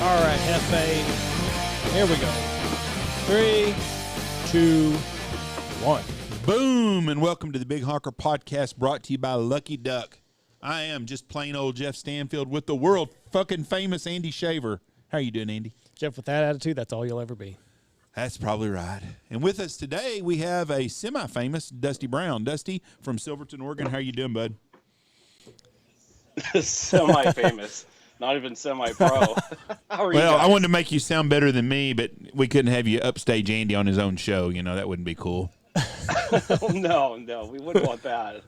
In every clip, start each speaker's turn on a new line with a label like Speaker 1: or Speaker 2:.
Speaker 1: All right, Hefe. Here we go. 3, 2, 1.
Speaker 2: Boom, and welcome to the Big Honker Podcast, brought to you by Lucky Duck. I am just plain old Jeff Stanfield with the world fucking famous Andy Shaver. How you doing, Andy?
Speaker 1: Jeff, with that attitude, that's all you'll ever be.
Speaker 2: That's probably right. And with us today, we have a semi-famous Dusty Brown. Dusty from Silverton, Oregon. How you doing, bud?
Speaker 3: Semi-famous. Not even semi-pro. How are you
Speaker 2: Well,
Speaker 3: guys?
Speaker 2: I wanted to make you sound better than me, but we couldn't have you upstage Andy on his own show. You know, that wouldn't be cool.
Speaker 3: No, we wouldn't want that.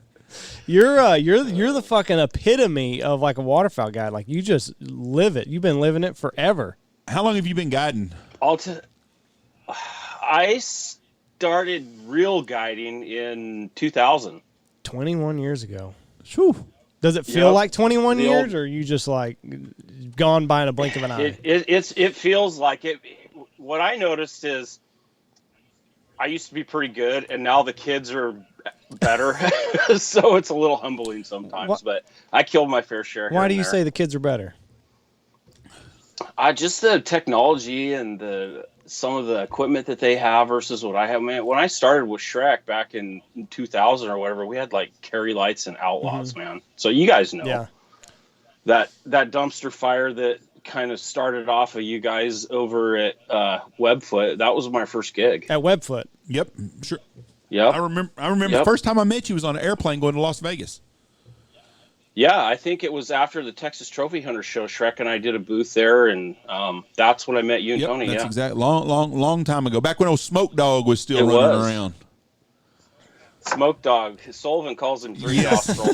Speaker 1: You're the fucking epitome of like a waterfowl guy. Like you just live it. You've been living it forever.
Speaker 2: How long have you been guiding?
Speaker 3: I started real guiding in 2000.
Speaker 1: 21 years ago.
Speaker 2: Whew.
Speaker 1: Does it feel
Speaker 3: Yep.
Speaker 1: like 21
Speaker 3: The
Speaker 1: years,
Speaker 3: old-
Speaker 1: or are you just like gone by in a blink of an eye?
Speaker 3: It feels like it. What I noticed is I used to be pretty good, and now the kids are better. So it's a little humbling sometimes, but I killed my fair share.
Speaker 1: Why do you say the kids are better?
Speaker 3: Just the technology and some of the equipment that they have versus what I have. Man, when I started with Shrek back in 2000 or whatever, we had like carry lights and outlaws, man. So you guys know that dumpster fire that kind of started off of you guys over at Webfoot. That was my first gig
Speaker 1: at Webfoot.
Speaker 2: Yep, sure.
Speaker 3: Yeah,
Speaker 2: I remember the first time I met you was on an airplane going to Las Vegas.
Speaker 3: Yeah, I think it was after the Texas Trophy Hunter show. Shrek and I did a booth there, and that's when I met you and Tony.
Speaker 2: That's
Speaker 3: yeah,
Speaker 2: exactly long time ago. Back when old Smoke Dog was still running around.
Speaker 3: Smoke Dog. Sullivan calls him Three Nostril.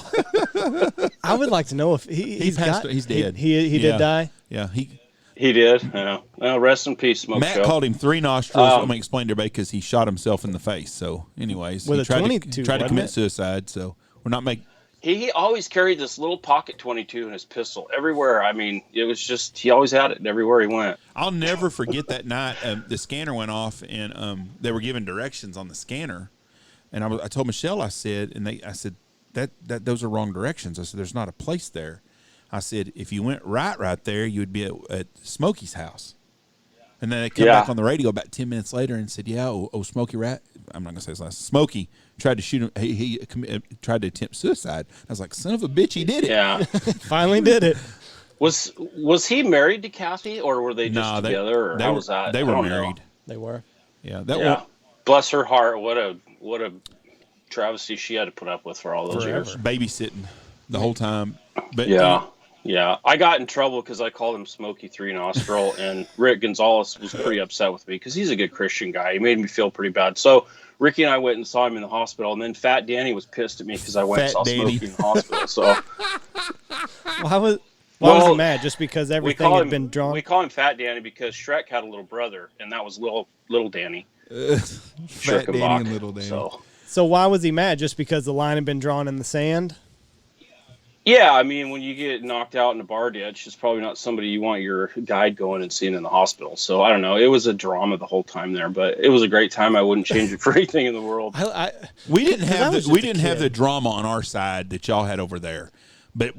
Speaker 1: I would like to know if he's
Speaker 2: dead.
Speaker 1: He did die.
Speaker 2: Yeah,
Speaker 3: he did. Yeah. Well, rest in peace, Smoke.
Speaker 2: Matt called him Three Nostrils. Let me explain to everybody because he shot himself in the face. So, anyways,
Speaker 1: with
Speaker 2: he
Speaker 1: a
Speaker 2: tried to commit suicide. So we're not making.
Speaker 3: He always carried this little pocket 22 in his pistol everywhere. I mean, it was just he always had it everywhere he went.
Speaker 2: I'll never forget that night. The scanner went off, and they were giving directions on the scanner. And I told Michelle, I said that those are wrong directions. I said there's not a place there. I said if you went right there, you would be at Smokey's house. And then they come back on the radio about 10 minutes later and said, Smokey Rat. I'm not gonna say his last. Smokey tried to shoot him. He tried to attempt suicide. I was like, son of a bitch, he did it.
Speaker 3: Yeah,
Speaker 1: finally did it.
Speaker 3: Was he married to Kathy, or were they just together? Or how was that?
Speaker 2: They were married.
Speaker 3: Know.
Speaker 1: They were.
Speaker 2: Yeah.
Speaker 3: Bless her heart. What a travesty she had to put up with for all those years.
Speaker 2: Babysitting the whole time. But
Speaker 3: yeah. I got in trouble because I called him Smokey Three Nostril, and Rick Gonzalez was pretty upset with me because he's a good Christian guy. He made me feel pretty bad. So Ricky and I went and saw him in the hospital, and then Fat Danny was pissed at me because I went and saw Smokey in the hospital. So
Speaker 1: why was he mad? Just because everything had been drawn?
Speaker 3: We call him Fat Danny because Shrek had a little brother, and that was little Danny.
Speaker 2: Fat Danny and Little Danny.
Speaker 1: So why was he mad? Just because the line had been drawn in the sand?
Speaker 3: Yeah, I mean, when you get knocked out in a bar ditch, it's probably not somebody you want your guide going and seeing in the hospital. So I don't know. It was a drama the whole time there, but it was a great time. I wouldn't change it for anything in the world.
Speaker 2: We didn't have the drama on our side that y'all had over there. But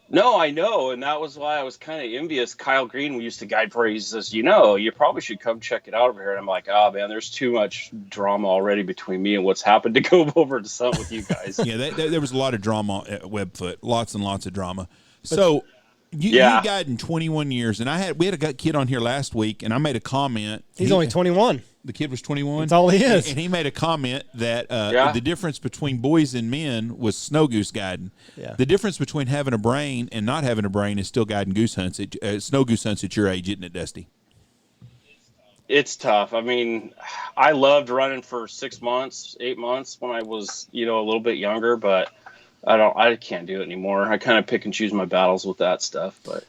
Speaker 3: no, I know, and that was why I was kind of envious. Kyle Green, we used to guide for. He says, you probably should come check it out over here. And I'm like, oh man, there's too much drama already between me and what's happened to go over to something with you guys.
Speaker 2: Yeah, there was a lot of drama at Webfoot, lots and lots of drama. So you guided in 21 years, and we had a kid on here last week, and I made a comment.
Speaker 1: He's only 21.
Speaker 2: The kid was 21.
Speaker 1: That's all he is.
Speaker 2: And he made a comment that the difference between boys and men was snow goose guiding.
Speaker 1: Yeah.
Speaker 2: The difference between having a brain and not having a brain is still guiding goose hunts, snow goose hunts at your age, isn't it, Dusty?
Speaker 3: It's tough. I mean, I loved running for 6 months, 8 months when I was, a little bit younger, but I can't do it anymore. I kind of pick and choose my battles with that stuff, but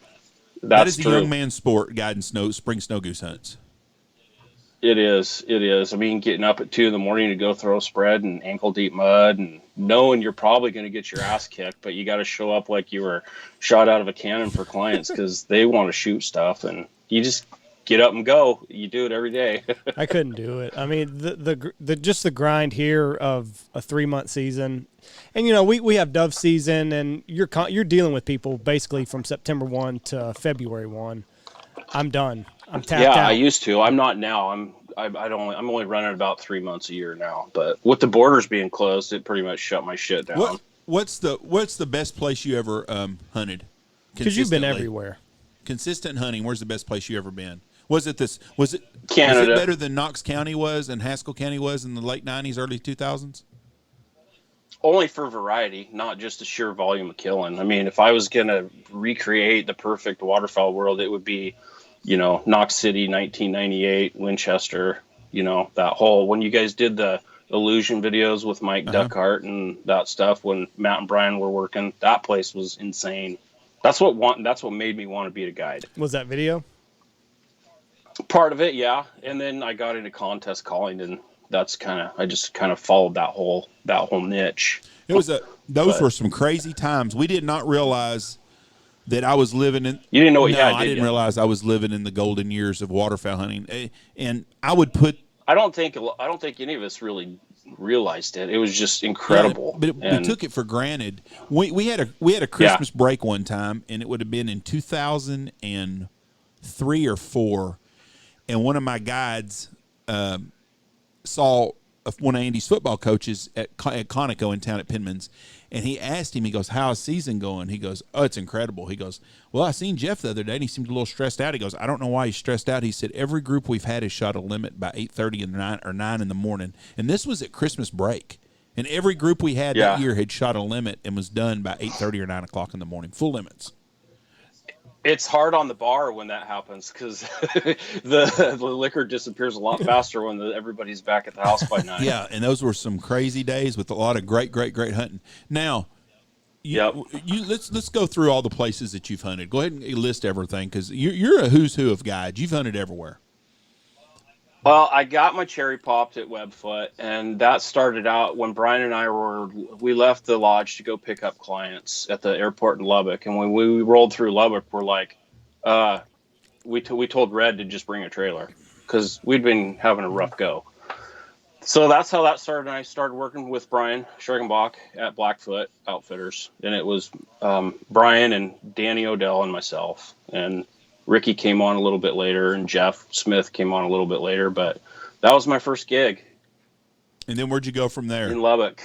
Speaker 2: That
Speaker 3: that's
Speaker 2: is a
Speaker 3: true.
Speaker 2: young man's sport, guiding spring snow goose hunts.
Speaker 3: It is. It is. I mean, getting up at 2 a.m. to go throw a spread in ankle deep mud and knowing you're probably going to get your ass kicked, but you got to show up like you were shot out of a cannon for clients because they want to shoot stuff, and you just get up and go. You do it every day.
Speaker 1: I couldn't do it. I mean, the just the grind here of a 3-month season, and we have dove season, and you're dealing with people basically from September 1 to February 1. I'm done. I'm tapped out.
Speaker 3: I used to. I'm not now. I'm only running about 3 months a year now. But with the borders being closed, it pretty much shut my shit down.
Speaker 2: What's the best place you ever hunted?
Speaker 1: Because you've been everywhere.
Speaker 2: Consistent hunting. Where's the best place you ever been? Was it Canada? Was it better than Knox County was and Haskell County was in the late 90s, early 2000s?
Speaker 3: Only for variety, not just the sheer volume of killing. I mean, if I was going to recreate the perfect waterfowl world, it would be, Knox City, 1998, Winchester, that whole, when you guys did the illusion videos with Mike Duckhart and that stuff, when Matt and Brian were working, that place was insane. That's what made me want to be a guide.
Speaker 1: Was that video?
Speaker 3: Part of it, yeah. And then I got into contest calling, and that's I just kind of followed that whole niche.
Speaker 2: Those were some crazy times. We did not realize that I was living in.
Speaker 3: You didn't know what you had,
Speaker 2: I didn't realize I was living in the golden years of waterfowl hunting. And I would put.
Speaker 3: I don't think any of us really realized it. It was just incredible.
Speaker 2: Yeah, but we took it for granted. We had a Christmas break one time, and it would have been in 2003 or 4. And one of my guides saw one of Andy's football coaches at Conoco in town at Penman's, and he asked him, he goes, how's season going? He goes, oh, it's incredible. He goes, well, I seen Jeff the other day, and he seemed a little stressed out. He goes, I don't know why he's stressed out. He said, every group we've had has shot a limit by 8:30 or 9 in the morning, and this was at Christmas break. And every group we had that year had shot a limit and was done by 8:30 or 9 o'clock in the morning, full limits.
Speaker 3: It's hard on the bar when that happens because the liquor disappears a lot faster when everybody's back at the house by 9.
Speaker 2: Yeah, and those were some crazy days with a lot of great hunting. Now, let's go through all the places that you've hunted. Go ahead and list everything because you're a who's who of guides. You've hunted everywhere.
Speaker 3: Well, I got my cherry popped at Webfoot, and that started out when Brian and I we left the lodge to go pick up clients at the airport in Lubbock. And when we rolled through Lubbock, we're like, we told Red to just bring a trailer because we'd been having a rough go. So that's how that started. And I started working with Brian Schregenbach at Blackfoot Outfitters. And it was Brian and Danny Odell and myself. And Ricky came on a little bit later, and Jeff Smith came on a little bit later, but that was my first gig.
Speaker 2: And then where'd you go from there?
Speaker 3: In Lubbock.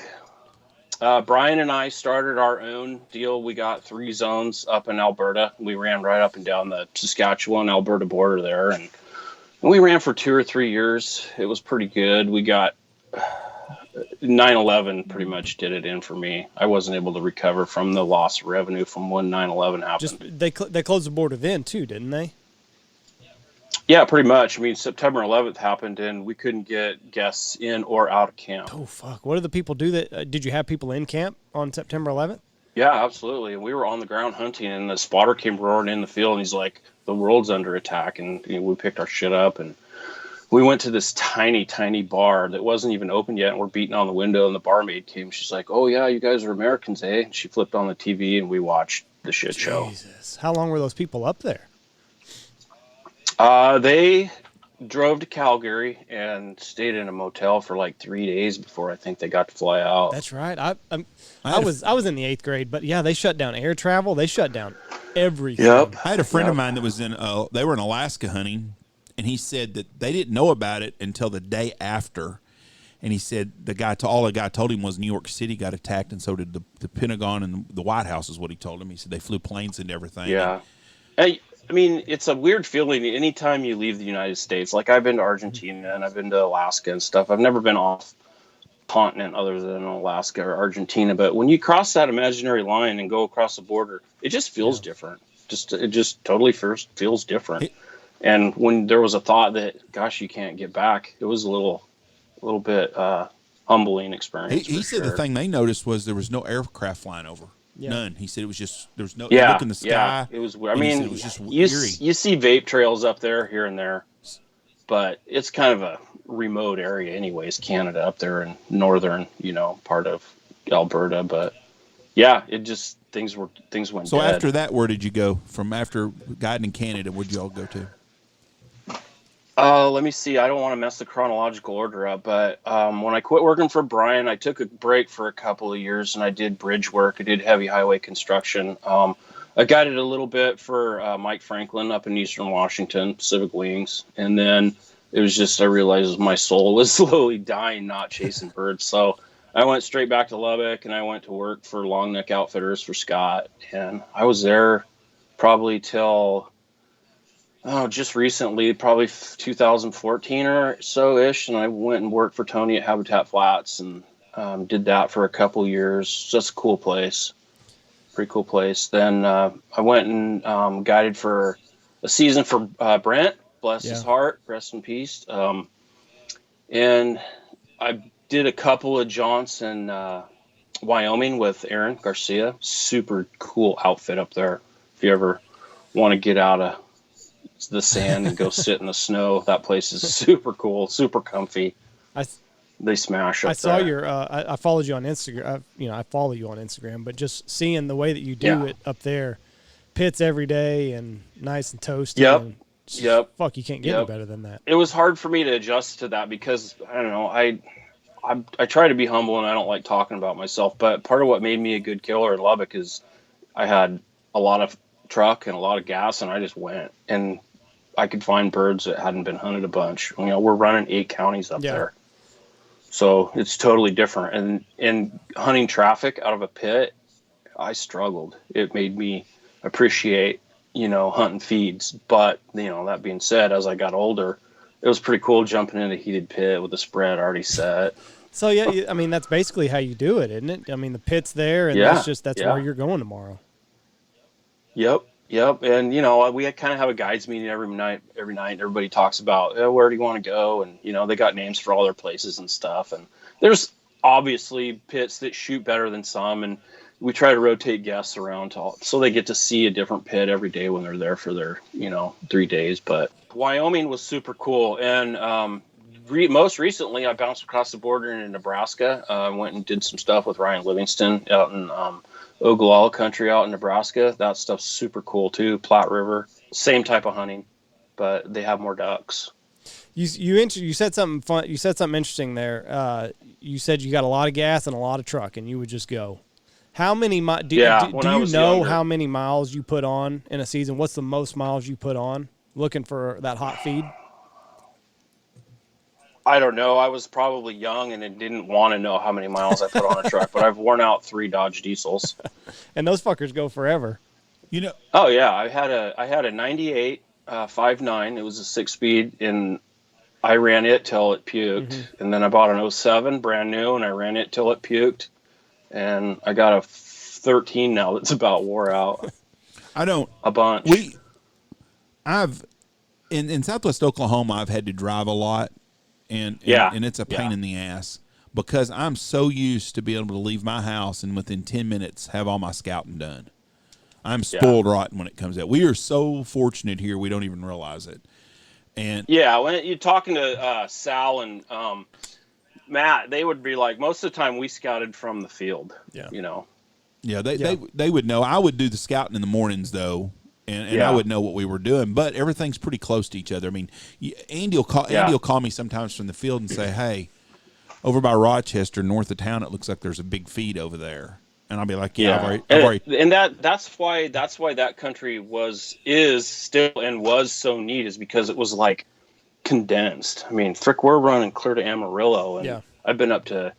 Speaker 3: Brian and I started our own deal. We got 3 zones up in Alberta. We ran right up and down the Saskatchewan-Alberta border there, and we ran for 2 or 3 years. It was pretty good. We got 9/11 pretty much did it in for me. I wasn't able to recover from the loss of revenue from when 9/11 happened.
Speaker 1: They closed the border then too, didn't they?
Speaker 3: Yeah, pretty much. I mean, September 11th happened, and we couldn't get guests in or out of camp.
Speaker 1: Oh fuck! What did the people do? Did you have people in camp on September 11th?
Speaker 3: Yeah, absolutely. And we were on the ground hunting, and the spotter came roaring in the field, and he's like, "The world's under attack," and we picked our shit up and. We went to this tiny, tiny bar that wasn't even open yet, and we're beating on the window, and the barmaid came. She's like, oh, yeah, you guys are Americans, eh? And she flipped on the TV, and we watched the shit show.
Speaker 1: Jesus. How long were those people up there?
Speaker 3: They drove to Calgary and stayed in a motel for like 3 days before I think they got to fly out.
Speaker 1: That's right. I was in the 8th grade, but yeah, they shut down air travel. They shut down everything.
Speaker 3: Yep.
Speaker 2: I had a friend of mine that was they were in Alaska hunting. And he said that they didn't know about it until the day after. And he said all the guy told him was New York City got attacked, and so did the Pentagon and the White House is what he told him. He said they flew planes and everything.
Speaker 3: Yeah. I mean, it's a weird feeling anytime you leave the United States. Like, I've been to Argentina and I've been to Alaska and stuff. I've never been off continent other than Alaska or Argentina. But when you cross that imaginary line and go across the border, it just feels different. It just totally feels different. And when there was a thought that, gosh, you can't get back, it was a little bit humbling experience.
Speaker 2: He
Speaker 3: for
Speaker 2: said the
Speaker 3: sure.
Speaker 2: thing they noticed was there was no aircraft flying over.
Speaker 1: Yeah.
Speaker 2: None. He said it was just there was no. You
Speaker 3: Yeah,
Speaker 2: look in the sky.
Speaker 3: yeah, it was. I
Speaker 2: and he said
Speaker 3: mean,
Speaker 2: it was just
Speaker 3: you
Speaker 2: eerie.
Speaker 3: you see vape trails up there here and there, but it's kind of a remote area, anyways. Canada up there in northern, part of Alberta, but yeah, it just things went.
Speaker 2: So
Speaker 3: dead.
Speaker 2: after that, where did you go? From after guiding in Canada, where'd you all go to?
Speaker 3: Let me see. I don't want to mess the chronological order up, but when I quit working for Brian, I took a break for a couple of years and I did bridge work. I did heavy highway construction. I guided a little bit for Mike Franklin up in Eastern Washington, Pacific Wings. And then it was just, I realized my soul was slowly dying, not chasing birds. So I went straight back to Lubbock and I went to work for Long Neck Outfitters for Scott. And I was there probably till... just recently, probably 2014 or so-ish, and I went and worked for Tony at Habitat Flats and did that for a couple years. Just a cool place. Pretty cool place. Then I went and guided for a season for Brent, bless his heart, rest in peace. And I did a couple of jaunts in Wyoming with Aaron Garcia. Super cool outfit up there. If you ever want to get out of the sand and go sit in the snow, that place is super cool, super comfy. They smash up
Speaker 1: I saw
Speaker 3: there.
Speaker 1: your I followed you on Instagram. I follow you on Instagram, but just seeing the way that you do it up there, pits every day and nice and toasty.
Speaker 3: Yep.
Speaker 1: Fuck, you can't get any better than that.
Speaker 3: It was hard for me to adjust to that because I don't know, I try to be humble and I don't like talking about myself, but part of what made me a good killer in Lubbock is I had a lot of truck and a lot of gas and I just went and I could find birds that hadn't been hunted a bunch. We're running 8 counties up there. So it's totally different. And hunting traffic out of a pit, I struggled. It made me appreciate, hunting feeds. But, that being said, as I got older, it was pretty cool jumping in a heated pit with the spread already set.
Speaker 1: So, yeah, that's basically how you do it, isn't it? I mean, the pit's there and that's where you're going tomorrow.
Speaker 3: Yep. And, we kind of have a guides meeting every night. Everybody talks about, where do you want to go? And, they got names for all their places and stuff. And there's obviously pits that shoot better than some. And we try to rotate guests around so they get to see a different pit every day when they're there for their, 3 days. But Wyoming was super cool. And most recently, I bounced across the border into Nebraska. I went and did some stuff with Ryan Livingston out in Ogallala country out in Nebraska. That stuff's super cool too. Platte River, same type of hunting, but they have more ducks.
Speaker 1: You said something fun. You said something interesting there. You said you got a lot of gas and a lot of truck, and you would just go. How many do you know how many miles you put on in a season? What's the most miles you put on looking for that hot feed?
Speaker 3: I don't know. I was probably young and didn't want to know how many miles I put on a truck, but I've worn out 3 Dodge Diesels.
Speaker 1: And those fuckers go forever.
Speaker 3: Oh yeah, I had a 98 5.9. It was a 6-speed and I ran it till it puked. And then I bought an 07 brand new and I ran it till it puked. And I got a 13 now that's about wore out. A bunch.
Speaker 2: In Southwest Oklahoma, I've had to drive a lot. And it's a pain in the ass because I'm so used to being able to leave my house and within 10 minutes have all my scouting done. I'm spoiled rotten when it comes out. We are so fortunate here, we don't even realize it. And
Speaker 3: when you're talking to Sal and Matt, they would be like, most of the time we scouted from the field.
Speaker 2: Yeah, they would know. I would do the scouting in the mornings though. And I would know what we were doing, but everything's pretty close to each other. I mean, Andy will call me sometimes from the field and say, "Hey, over by Rochester, north of town, it looks like there's a big feed over there." And I'll be like, "Yeah, I've already."
Speaker 3: And that's why that country is still and was so neat is because it was like condensed. I mean, we're running clear to Amarillo, and I've been up to,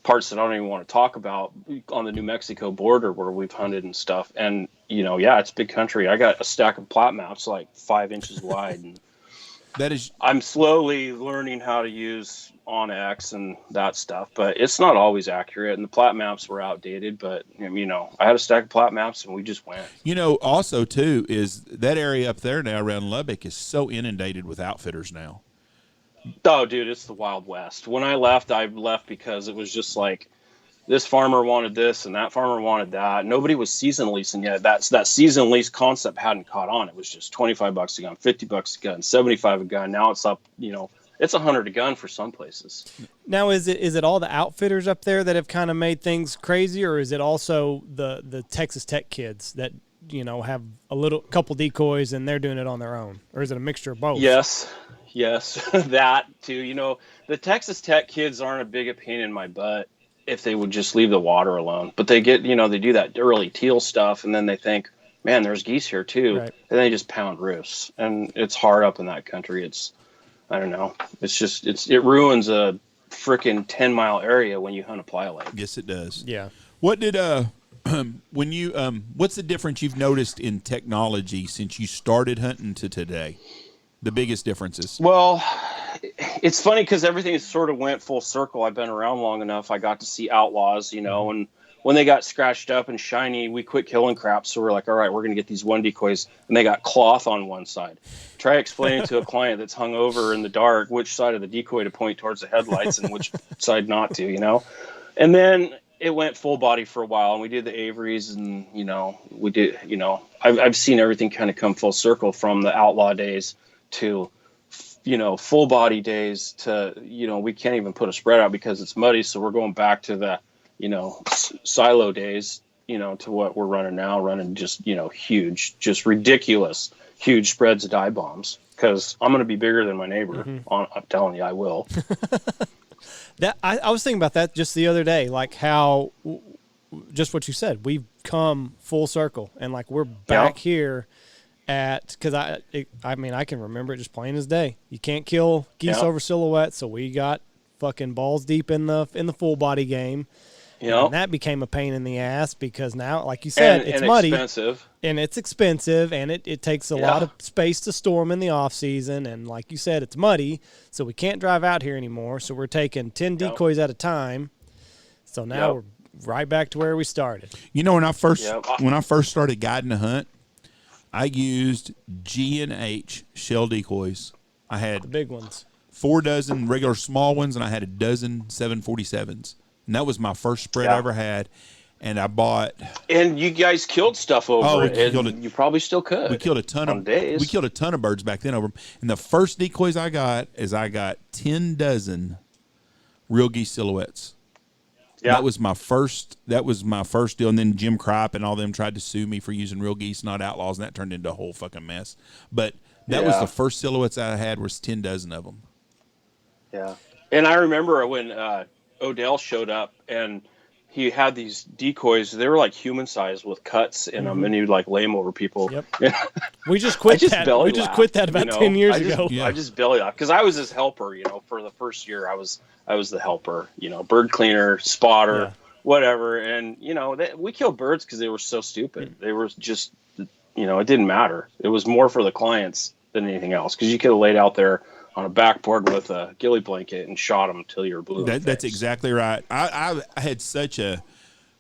Speaker 3: parts that I don't even want to talk about on the New Mexico border where we've hunted and stuff. And, it's big country. I got a stack of plot maps like 5 inches wide. And I'm slowly learning how to use OnX and that stuff, but it's not always accurate. And the plat maps were outdated, but, I had a stack of plat maps and we just went.
Speaker 2: Also, too, is that area up there now around Lubbock is so inundated with outfitters now.
Speaker 3: Oh, dude, it's the Wild West. When I left because it was just like this farmer wanted this and that farmer wanted that. Nobody was season leasing yet. That season lease concept hadn't caught on. It was just $25 a gun, $50 a gun, 75 a gun. Now it's up, it's 100 a gun for some places.
Speaker 1: Now, is it all the outfitters up there that have kind of made things crazy, or is it also the Texas Tech kids that have a couple decoys and they're doing it on their own, or is it a mixture of both?
Speaker 3: Yes, that too. The Texas Tech kids aren't a big pain in my butt if they would just leave the water alone. But they get, they do that early teal stuff, and then they think, man, there's geese here too, right. And they just pound roofs, and it's hard up in that country. I don't know. It's just it ruins a freaking 10-mile area when you hunt a playa lake.
Speaker 2: Yes, it does.
Speaker 1: Yeah.
Speaker 2: What did when you what's the difference you've noticed in technology since you started hunting to today? The biggest differences?
Speaker 3: Well, it's funny because everything sort of went full circle. I've been around long enough. I got to see outlaws, and when they got scratched up and shiny, we quit killing crap. So we're like, all right, we're going to get these one decoys, and they got cloth on one side. Try explaining to a client that's hung over in the dark which side of the decoy to point towards the headlights and which side not to, And then it went full body for a while, and we did the Averys, and we did, I've seen everything kind of come full circle from the outlaw days to full body days to we can't even put a spread out because it's muddy, so we're going back to the silo days to what we're running just huge, just ridiculous huge spreads of dye bombs, because I'm going to be bigger than my neighbor. I'm telling you, I will.
Speaker 1: That I was thinking about that just the other day, like how just what you said, we've come full circle, and like we're back here because I mean I can remember it just plain as day. You can't kill geese over silhouette, so we got fucking balls deep in the full body game. And that became a pain in the ass because now, like you said, it's muddy, and it's expensive, and it takes a lot of space to store them in the off season, and like you said, it's muddy, so we can't drive out here anymore. So we're taking 10 decoys at a time. So now we're right back to where we started.
Speaker 2: When I first started guiding a hunt, I used G&H shell decoys. I had
Speaker 1: the big ones,
Speaker 2: 4 dozen regular small ones, and I had a dozen 747s. And that was my first spread I ever had. And I bought.
Speaker 3: And you guys killed stuff over it. You probably still could.
Speaker 2: We killed a ton of days. We killed a ton of birds back then over them. And the first decoys I got 10 dozen real geese silhouettes. Yeah. That was my first deal. And then Jim Cripe and all them tried to sue me for using real geese, not outlaws, and that turned into a whole fucking mess. But that was the first silhouettes I had, was 10 dozen of them.
Speaker 3: Yeah. And I remember when Odell showed up, and he had these decoys. They were like human sized with cuts in them, and he would like lay them over people.
Speaker 1: Yep. We just quit that. We just quit that about 10 years ago.
Speaker 3: I just belly laughed because I was his helper. For the first year, I was the helper. Bird cleaner, spotter, whatever. And we killed birds because they were so stupid. They were just, it didn't matter. It was more for the clients than anything else, because you could have laid out there on a backboard with a ghillie blanket and shot them until you were blue.
Speaker 2: That's exactly right. I had such a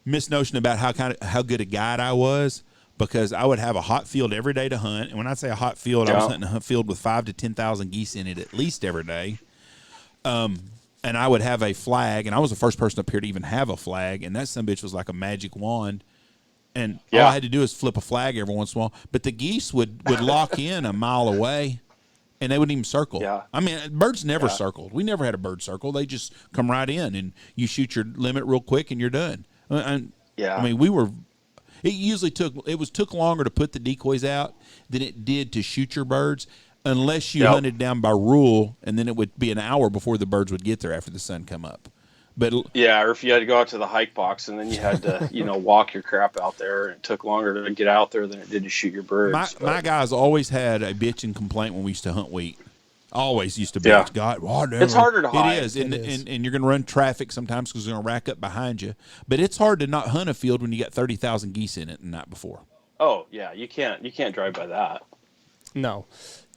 Speaker 2: misnotion about how good a guide I was, because I would have a hot field every day to hunt. And when I say a hot field, I was hunting a field with 5,000 to 10,000 geese in it at least every day. And I would have a flag, and I was the first person up here to even have a flag, and that sumbitch was like a magic wand. And all I had to do is flip a flag every once in a while. But the geese would lock in a mile away, and they wouldn't even circle. Yeah. I mean, birds never circled. We never had a bird circle. They just come right in, and you shoot your limit real quick, and you're done. I mean, it took longer to put the decoys out than it did to shoot your birds, unless you hunted down by rule, and then it would be an hour before the birds would get there after the sun come up. But
Speaker 3: or if you had to go out to the hike box, and then you had to, walk your crap out there, and it took longer to get out there than it did to shoot your birds.
Speaker 2: My guys always had a bitching complaint when we used to hunt wheat. Always used to bitch. God,
Speaker 3: it's harder to hide.
Speaker 2: It is, and you're going to run traffic sometimes because it's going to rack up behind you. But it's hard to not hunt a field when you got 30,000 geese in it the night before.
Speaker 3: Oh yeah, you can't drive by that.
Speaker 1: No.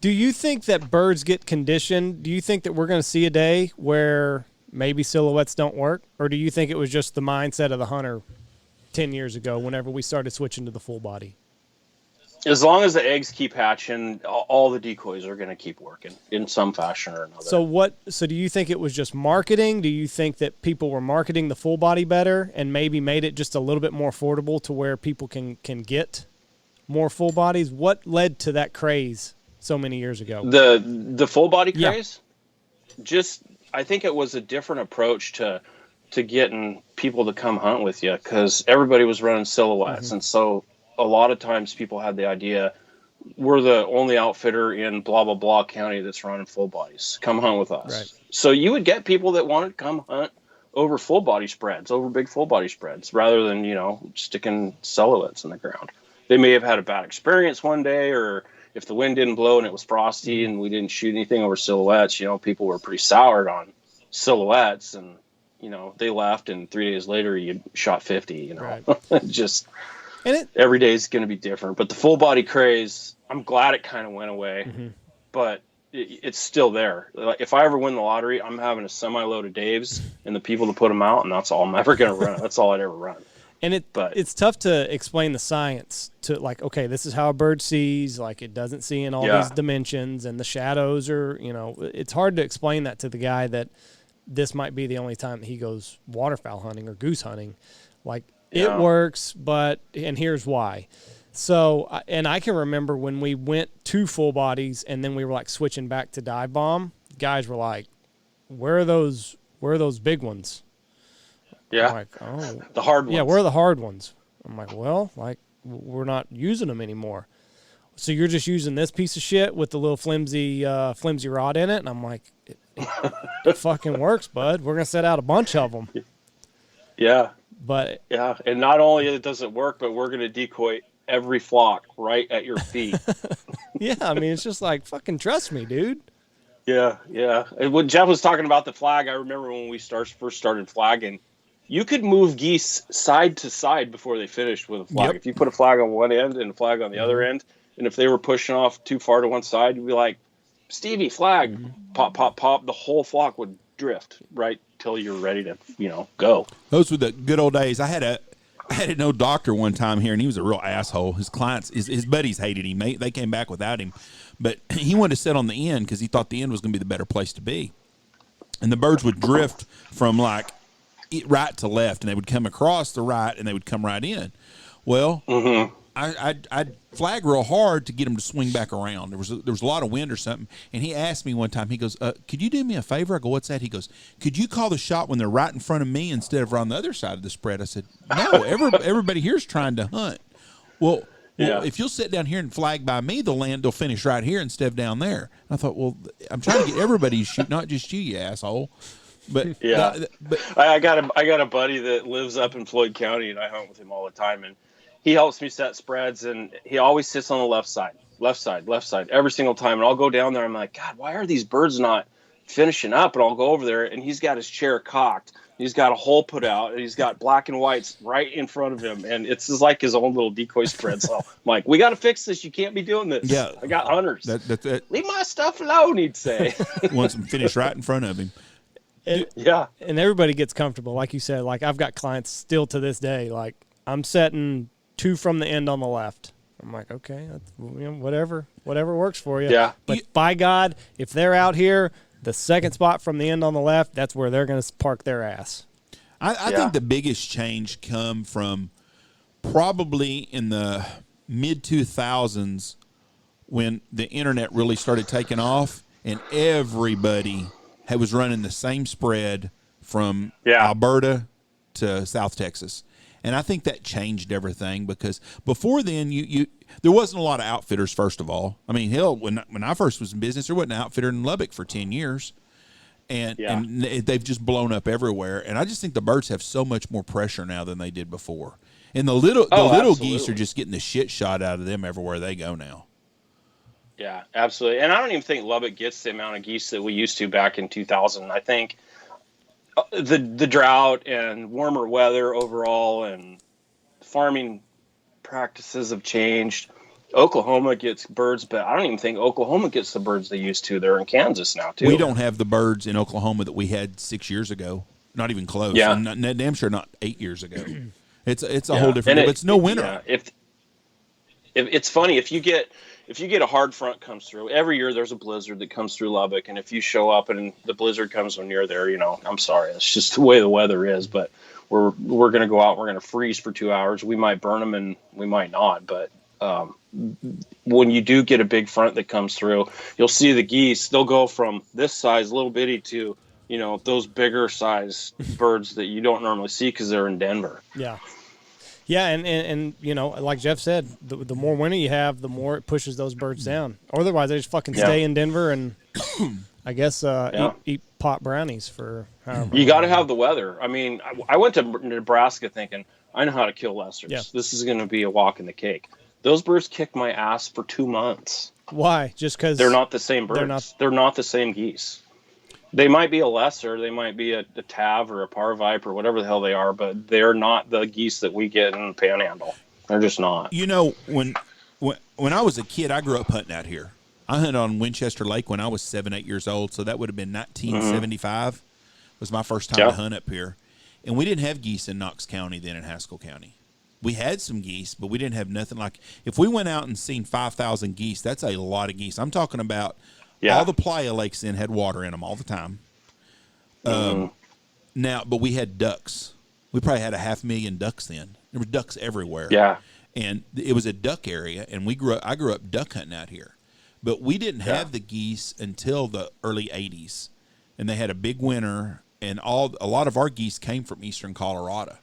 Speaker 1: Do you think that birds get conditioned? Do you think that we're going to see a day where maybe silhouettes don't work? Or do you think it was just the mindset of the hunter 10 years ago whenever we started switching to the full body?
Speaker 3: As long as the eggs keep hatching, all the decoys are going to keep working in some fashion or another.
Speaker 1: So do you think it was just marketing? Do you think that people were marketing the full body better and maybe made it just a little bit more affordable to where people can get more full bodies? What led to that craze so many years ago?
Speaker 3: The full body craze? Yeah. I think it was a different approach to getting people to come hunt with you, because everybody was running silhouettes. Mm-hmm. And so a lot of times people had the idea, we're the only outfitter in blah, blah, blah county that's running full bodies. Come hunt with us. Right. So you would get people that wanted to come hunt over full body spreads, over big full body spreads, rather than, sticking silhouettes in the ground. They may have had a bad experience one day, or if the wind didn't blow and it was frosty and we didn't shoot anything over silhouettes, people were pretty soured on silhouettes, and, they left, and 3 days later you shot 50, Right. Just... And every day is going to be different. But the full body craze, I'm glad it kind of went away, mm-hmm. but it's still there. Like, if I ever win the lottery, I'm having a semi-load of Daves and the people to put them out, and that's all I'm ever going to run. That's all I'd ever run.
Speaker 1: And it's tough to explain the science to, like, okay, this is how a bird sees. Like, it doesn't see in all these dimensions, and the shadows are, it's hard to explain that to the guy that this might be the only time that he goes waterfowl hunting or goose hunting. Like, it works, and here's why. So, and I can remember when we went to full bodies and then we were like switching back to dive bomb, guys were like, where are those big ones?
Speaker 3: Yeah.
Speaker 1: I'm like, oh.
Speaker 3: The hard ones.
Speaker 1: Yeah, where are the hard ones? I'm like, well, we're not using them anymore. So you're just using this piece of shit with the little flimsy rod in it? And I'm like, it fucking works, bud. We're going to set out a bunch of them.
Speaker 3: Yeah.
Speaker 1: But
Speaker 3: yeah, and not only does it work, but we're going to decoy every flock right at your feet.
Speaker 1: Yeah, I mean, it's just like, fucking trust me, dude.
Speaker 3: Yeah. And when Jeff was talking about the flag, I remember when we first started flagging, you could move geese side to side before they finished with a flag. Yep. If you put a flag on one end and a flag on the other end, and if they were pushing off too far to one side, you'd be like, Stevie, flag, pop, pop, pop. The whole flock would drift right till you're ready to, go.
Speaker 2: Those were the good old days. I had an old doctor one time here, and he was a real asshole. His clients, his buddies hated him. They came back without him, but he wanted to sit on the end because he thought the end was going to be the better place to be. And the birds would drift from like right to left, and they would come across the right, and they would come right in. Well, I'd flag real hard to get him to swing back around. There was a lot of wind or something, and he asked me one time. He goes, "Could you do me a favor?" I go, "What's that?" He goes, "Could you call the shot when they're right in front of me instead of on the other side of the spread?" I said, "No, everybody here's trying to hunt." Well, if you'll sit down here and flag by me, they'll finish right here instead of down there. And I thought, well, I'm trying to get everybody to shoot, not just you asshole. But
Speaker 3: I got a buddy that lives up in Floyd County, and I hunt with him all the time, and he helps me set spreads, and he always sits on the left side, every single time. And I'll go down there. I'm like, God, why are these birds not finishing up? And I'll go over there, and he's got his chair cocked. He's got a hole put out, and he's got black and whites right in front of him. And it's just like his own little decoy spread. So I'm like, we got to fix this. You can't be doing this. Yeah. I got hunters. Leave my stuff alone, he'd say.
Speaker 2: Wants them finished right in front of him.
Speaker 1: And everybody gets comfortable. Like you said, like I've got clients still to this day, like I'm setting 2 from the end on the left. I'm like, okay, that's, whatever works for you.
Speaker 3: Yeah.
Speaker 1: But by God, if they're out here, the second spot from the end on the left, that's where they're going to park their ass.
Speaker 2: I think the biggest change come from probably in the mid-2000s when the internet really started taking off, and everybody was running the same spread from Alberta to South Texas. And I think that changed everything, because before then, there wasn't a lot of outfitters, first of all. I mean, hell, when I first was in business, there wasn't an outfitter in Lubbock for 10 years. And they've just blown up everywhere. And I just think the birds have so much more pressure now than they did before. And the little geese are just getting the shit shot out of them everywhere they go now.
Speaker 3: Yeah, absolutely. And I don't even think Lubbock gets the amount of geese that we used to back in 2000. I think the drought and warmer weather overall and farming practices have changed. Oklahoma gets birds, but I don't even think Oklahoma gets the birds they used to. They're in Kansas now, too.
Speaker 2: We don't have the birds in Oklahoma that we had 6 years ago. Not even close.
Speaker 3: Yeah.
Speaker 2: And damn sure not 8 years ago. It's a whole different – but it's no winter.
Speaker 3: it's funny if you get a hard front comes through. Every year there's a blizzard that comes through Lubbock, and if you show up and the blizzard comes when you're there, I'm sorry, it's just the way the weather is. But we're going to go out, we're going to freeze for 2 hours. We might burn them and we might not, but when you do get a big front that comes through, you'll see the geese. They'll go from this size, little bitty, to those bigger size birds that you don't normally see because they're in Denver.
Speaker 1: Yeah. Yeah, and like Jeff said, the more winter you have, the more it pushes those birds down. Otherwise, they just fucking stay in Denver and I guess eat pot brownies for however.
Speaker 3: You got to have the weather. I mean, I went to Nebraska thinking, I know how to kill lessers.
Speaker 1: Yeah.
Speaker 3: This is going to be a walk in the cake. Those birds kicked my ass for 2 months.
Speaker 1: Why? Just because
Speaker 3: they're not the same birds. They're not the same geese. They might be a lesser, they might be a tav or a parvipe or whatever the hell they are, but they're not the geese that we get in the Panhandle. They're just not.
Speaker 2: When I was a kid, I grew up hunting out here. I hunted on Winchester Lake when I was 7, 8 years old, so that would have been 1975 was my first time to hunt up here. And we didn't have geese in Knox County then in Haskell County. We had some geese, but we didn't have nothing like – if we went out and seen 5,000 geese, that's a lot of geese. I'm talking about – all the playa lakes had water in them all the time. Now, but we had ducks. We probably had 500,000 ducks then. There were ducks everywhere.
Speaker 3: Yeah.
Speaker 2: And it was a duck area, and I grew up duck hunting out here. But we didn't have the geese until the early 80s. And they had a big winter, and a lot of our geese came from eastern Colorado.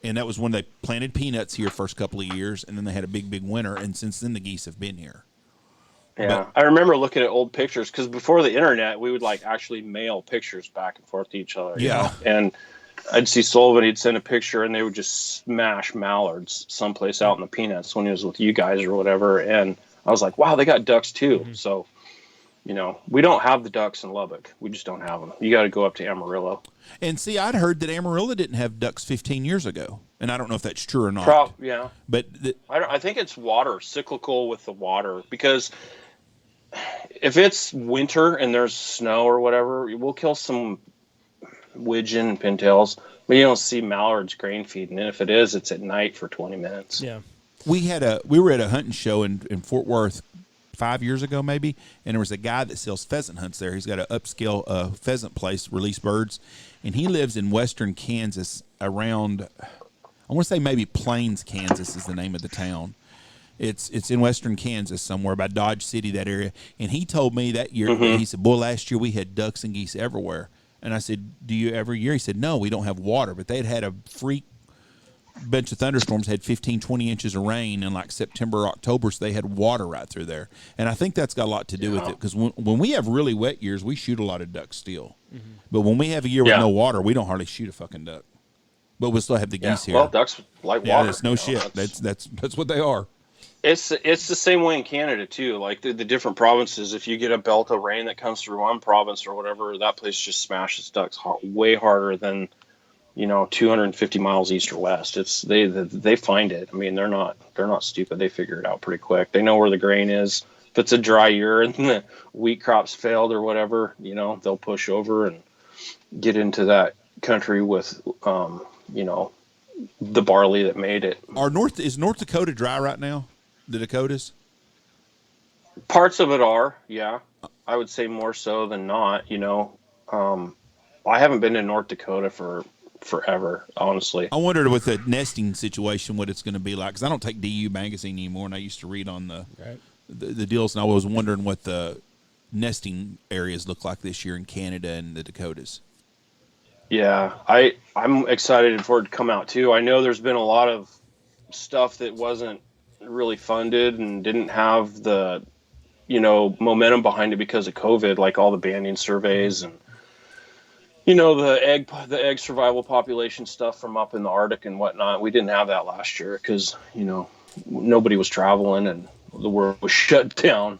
Speaker 2: And that was when they planted peanuts here first couple of years, and then they had a big, big winter, and since then the geese have been here.
Speaker 3: Yeah, I remember looking at old pictures because before the internet, we would actually mail pictures back and forth to each other.
Speaker 2: Yeah,
Speaker 3: and I'd see Sullivan; he'd send a picture, and they would just smash mallards someplace out in the peanuts when he was with you guys or whatever. And I was like, "Wow, they got ducks too." Mm-hmm. So, we don't have the ducks in Lubbock. We just don't have them. You got to go up to Amarillo.
Speaker 2: And see, I'd heard that Amarillo didn't have ducks 15 years ago, and I don't know if that's true or not.
Speaker 3: Yeah,
Speaker 2: but
Speaker 3: I think it's cyclical with the water because. If it's winter and there's snow or whatever, we'll kill some widgeon and pintails, but you don't see mallards grain feeding. And if it is, it's at night for 20 minutes.
Speaker 1: Yeah.
Speaker 2: We were at a hunting show in Fort Worth 5 years ago maybe, and there was a guy that sells pheasant hunts there. He's got an upscale pheasant place, release birds, and he lives in western Kansas around, I want to say maybe Plains, Kansas is the name of the town. It's in western Kansas somewhere by Dodge City, that area. And he told me that year, he said, boy, last year we had ducks and geese everywhere. And I said, do you every year? He said, no, we don't have water. But they'd had a freak bunch of thunderstorms, had 15, 20 inches of rain in September or October, so they had water right through there. And I think that's got a lot to do with it because when we have really wet years, we shoot a lot of ducks still. Mm-hmm. But when we have a year with no water, we don't hardly shoot a fucking duck. But we'll still have the geese here.
Speaker 3: Well, ducks like water.
Speaker 2: Yeah, that's no shit. That's what they are.
Speaker 3: It's the same way in Canada too. Like the different provinces, if you get a belt of rain that comes through one province or whatever, that place just smashes ducks way harder than 250 miles east or west. It's they find it. I mean, they're not stupid. They figure it out pretty quick. They know where the grain is. If it's a dry year and the wheat crops failed or whatever, they'll push over and get into that country with the barley that made it.
Speaker 2: Is North Dakota dry right now? The Dakotas?
Speaker 3: Parts of it are, yeah. I would say more so than not, I haven't been to North Dakota for forever, honestly.
Speaker 2: I wondered with the nesting situation what it's going to be like, because I don't take DU magazine anymore, and I used to read on the deals, and I was wondering what the nesting areas look like this year in Canada and the Dakotas.
Speaker 3: Yeah, I'm excited for it to come out, too. I know there's been a lot of stuff that wasn't really funded and didn't have the momentum behind it because of COVID, like all the banding surveys and the egg survival population stuff from up in the Arctic and whatnot. We didn't have that last year because nobody was traveling and the world was shut down.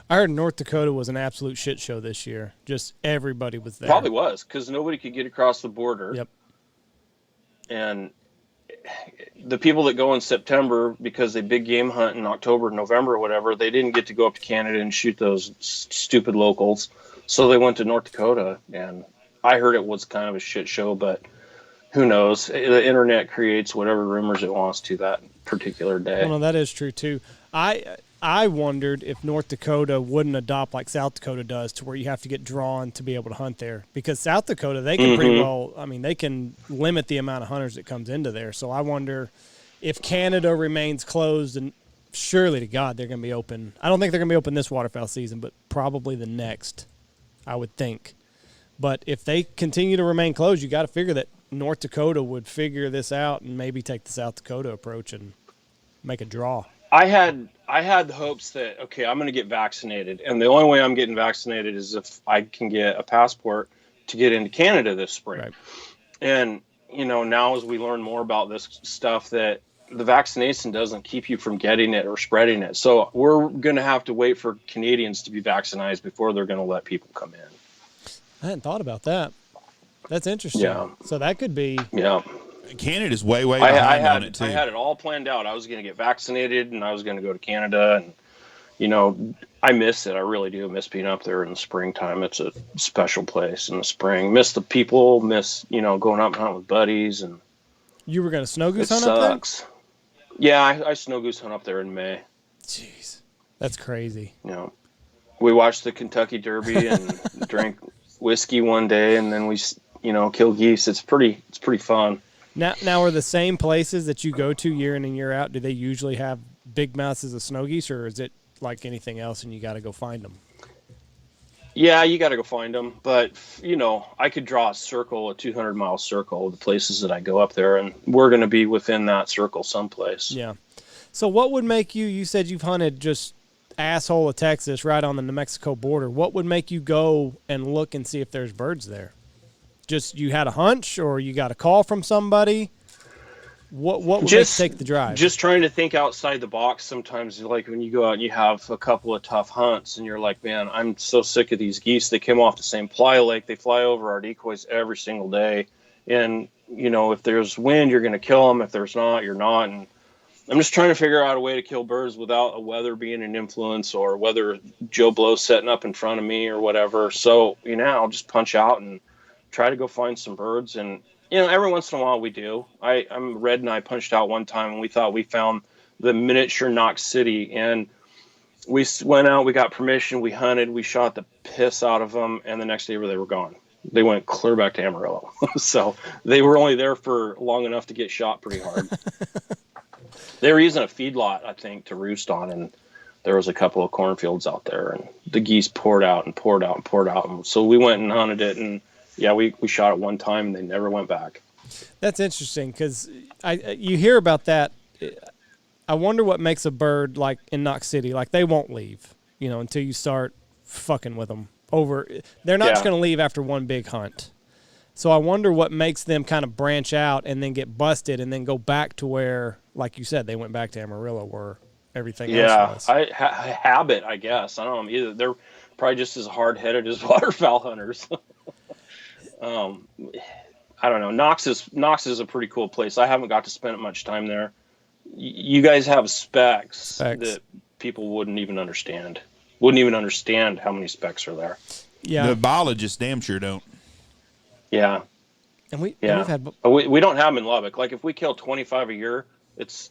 Speaker 1: I heard North Dakota was an absolute shit show this year. Just everybody was there.
Speaker 3: Probably was because nobody could get across the border.
Speaker 1: Yep.
Speaker 3: And the people that go in September because they big game hunt in October, November, or whatever, they didn't get to go up to Canada and shoot those stupid locals. So they went to North Dakota, and I heard it was kind of a shit show, but who knows? The internet creates whatever rumors it wants to that particular day.
Speaker 1: Well, no, that is true too. I wondered if North Dakota wouldn't adopt like South Dakota does, to where you have to get drawn to be able to hunt there. Because South Dakota, they can pretty well, I mean, they can limit the amount of hunters that comes into there. So I wonder if Canada remains closed, and surely to God they're going to be open. I don't think they're going to be open this waterfowl season, but probably the next, I would think. But if they continue to remain closed, you got to figure that North Dakota would figure this out and maybe take the South Dakota approach and make a draw.
Speaker 3: I had hopes that, okay, I'm going to get vaccinated, and the only way I'm getting vaccinated is if I can get a passport to get into Canada this spring.
Speaker 1: Right.
Speaker 3: And, you know, now as we learn more about this stuff, that the vaccination doesn't keep you from getting it or spreading it. So we're going to have to wait for Canadians to be vaccinated before they're going to let people come in.
Speaker 1: I hadn't thought about that. That's interesting.
Speaker 3: Yeah.
Speaker 1: So that could be.
Speaker 3: Yeah.
Speaker 2: Canada's way behind on it too.
Speaker 3: I had it all planned out. I was going to get vaccinated, and I was going to go to Canada, and you know, I miss it. I really do miss being up there in the springtime. It's a special place in the spring. Miss the people. Miss, you know, going out and hunting with buddies. And
Speaker 1: You were going to snow goose
Speaker 3: it
Speaker 1: hunt
Speaker 3: sucks.
Speaker 1: up
Speaker 3: Yeah, I snow goose hunt up there in May.
Speaker 1: there? Jeez. That's crazy.
Speaker 3: You know, we watched the Kentucky Derby and drank whiskey one day, and then we, you know, kill geese. It's pretty fun.
Speaker 1: Now are the same places that you go to year in and year out, do they usually have big masses of snow geese, or is it like anything else and you got to go find them?
Speaker 3: Yeah, you got to go find them. But, you know, I could draw a 200-mile circle of the places that I go up there, and we're going to be within that circle someplace.
Speaker 1: Yeah. So what would make you said you've hunted just asshole of Texas right on the New Mexico border. What would make you go and look and see if there's birds there? Just you had a hunch, or you got a call from somebody? What would make you take the drive?
Speaker 3: Just trying to think outside the box. Sometimes, like when you go out and you have a couple of tough hunts, and you're like, man, I'm so sick of these geese. They came off the same ply lake. They fly over our decoys every single day. And, you know, if there's wind, you're going to kill them. If there's not, you're not. And I'm just trying to figure out a way to kill birds without a weather being an influence, or whether Joe Blow's setting up in front of me or whatever. So, you know, I'll just punch out and try to go find some birds. And, you know, every once in a while we do. I'm Red and I punched out one time, and we thought we found the miniature Knox City. And we went out, we got permission, we hunted, we shot the piss out of them. And the next day they were gone. They went clear back to Amarillo. So they were only there for long enough to get shot pretty hard. They were using a feedlot, I think, to roost on, and there was a couple of cornfields out there, and the geese poured out and poured out and poured out. And so we went and hunted it, and yeah, we shot it one time, and they never went back.
Speaker 1: That's interesting, because you hear about that. I wonder what makes a bird, like in Knox City, like they won't leave, you know, until you start fucking with them. They're not just going to leave after one big hunt. So I wonder what makes them kind of branch out and then get busted and then go back to where, like you said, they went back to Amarillo where everything else was.
Speaker 3: Habit, I guess. I don't know. Either they're probably just as hard-headed as waterfowl hunters. I don't know. Knox is a pretty cool place. I haven't got to spend much time there. You guys have specs that people wouldn't even understand. Wouldn't even understand how many specs are there.
Speaker 2: Yeah, the biologists damn sure don't.
Speaker 3: Yeah,
Speaker 1: and we don't
Speaker 3: have them in Lubbock. Like if we kill 25 a year, that's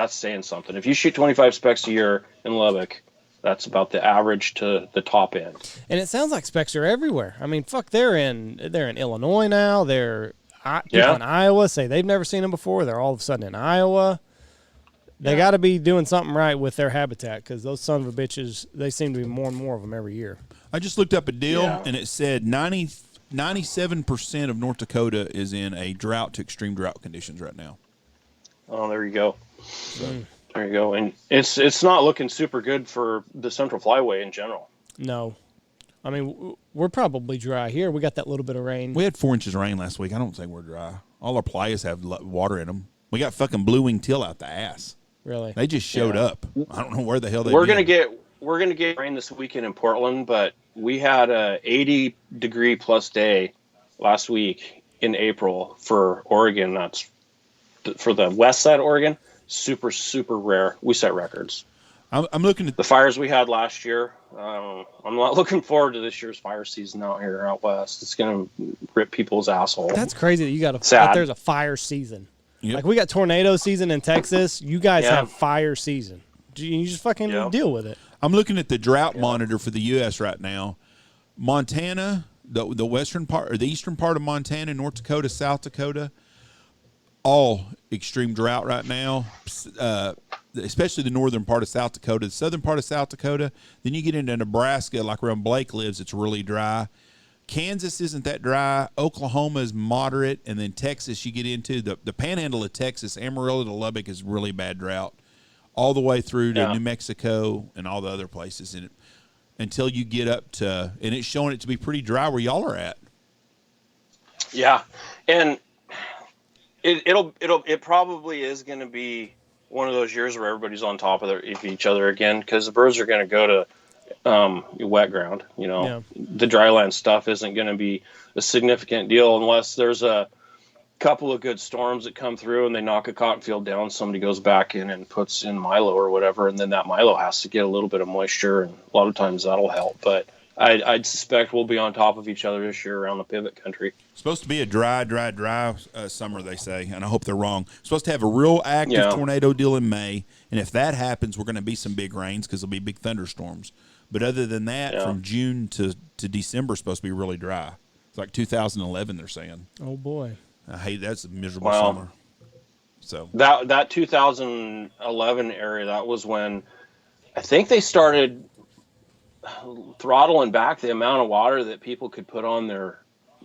Speaker 3: saying something. If you shoot 25 specs a year in Lubbock, that's about the average to the top end.
Speaker 1: And it sounds like specs are everywhere. I mean, fuck, they're in Illinois now. People in Iowa say they've never seen them before. They're all of a sudden in Iowa. They got to be doing something right with their habitat, because those son of a bitches, they seem to be more and more of them every year.
Speaker 2: I just looked up a deal, and it said 97% of North Dakota is in a drought to extreme drought conditions right now.
Speaker 3: Oh, there you go. There you go. And it's not looking super good for the Central Flyway in general.
Speaker 1: No. I mean, we're probably dry here. We got that little bit of rain.
Speaker 2: We had 4 inches of rain last week. I don't think we're dry. All our playas have water in them. We got fucking blue-winged teal out the ass.
Speaker 1: Really?
Speaker 2: They just showed up. I don't know where the hell
Speaker 3: we're gonna get rain this weekend in Portland, but we had a 80-degree plus day last week in April for Oregon. That's for the west side of Oregon. Super, super rare. We set records.
Speaker 2: I'm looking at
Speaker 3: The fires we had last year. I'm not looking forward to this year's fire season out west. It's going to rip people's asshole.
Speaker 1: That's crazy that you got
Speaker 3: Sad.
Speaker 1: that there's a fire season.
Speaker 2: Yep.
Speaker 1: Like we got tornado season in Texas. You guys
Speaker 3: Yeah.
Speaker 1: have fire season. You just fucking
Speaker 3: Yeah.
Speaker 1: deal with it.
Speaker 2: I'm looking at the drought monitor for the U.S. right now. Montana, the western part or the eastern part of Montana, North Dakota, South Dakota, all extreme drought right now. Especially the northern part of South Dakota, the southern part of South Dakota. Then you get into Nebraska, like where Blake lives, it's really dry. Kansas isn't that dry. Oklahoma is moderate, and then Texas, you get into the panhandle of Texas, Amarillo to Lubbock is really bad drought, all the way through to New Mexico and all the other places in it, until you get up to, and it's showing it to be pretty dry where y'all are at.
Speaker 3: Yeah, and it probably is going to be one of those years where everybody's on top of each other again, because the birds are going to go to wet ground. The dryland stuff isn't going to be a significant deal unless there's a couple of good storms that come through and they knock a cotton field down. Somebody goes back in and puts in milo or whatever, and then that milo has to get a little bit of moisture, and a lot of times that'll help. But I'd suspect we'll be on top of each other this year around the pivot country.
Speaker 2: It's supposed to be a dry summer, they say, and I hope they're wrong. It's supposed to have a real active tornado deal in May, and if that happens, we're going to be some big rains because there'll be big thunderstorms. But other than that, from June to December, it's supposed to be really dry. It's like 2011, they're saying.
Speaker 1: Oh, boy.
Speaker 2: I hate that's a miserable summer. So
Speaker 3: that 2011 area, that was when I think they started throttling back the amount of water that people could put on their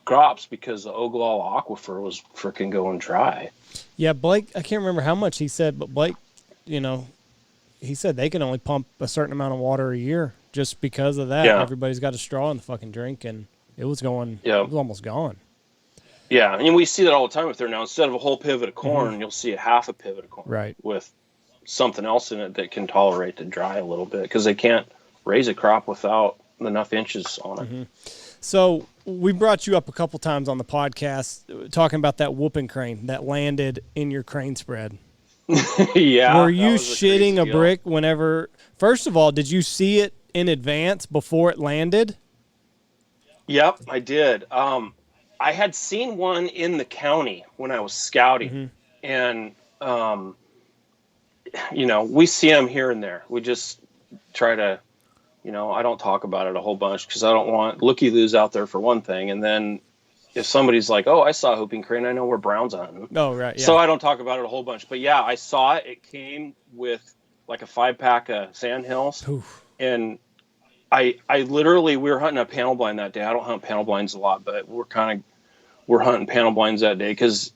Speaker 3: crops because the Oglala aquifer was freaking going dry.
Speaker 1: Yeah, Blake, I can't remember how much he said, but Blake, he said they can only pump a certain amount of water a year just because of that.
Speaker 3: Yeah.
Speaker 1: Everybody's got a straw in the fucking drink, and it was almost gone.
Speaker 3: Yeah, and we see that all the time with there now. Instead of a whole pivot of corn, you'll see a half a pivot of corn,
Speaker 1: right,
Speaker 3: with something else in it that can tolerate the dry a little bit, because they can't raise a crop without enough inches on it.
Speaker 1: So we brought you up a couple times on the podcast talking about that whooping crane that landed in your crane spread.
Speaker 3: Yeah.
Speaker 1: Were you shitting a brick whenever? First of all, did you see it in advance before it landed?
Speaker 3: Yep, I did. I had seen one in the county when I was scouting, and we see them here and there. We just try to, I don't talk about it a whole bunch because I don't want looky-loos out there for one thing, and then if somebody's like, "Oh, I saw a whooping crane," I know we're Browns hunting.
Speaker 1: Oh, right. Yeah.
Speaker 3: So I don't talk about it a whole bunch. But yeah, I saw it. It came with like a 5-pack of sandhills, and I literally, we were hunting a panel blind that day. I don't hunt panel blinds a lot, but we're hunting panel blinds that day because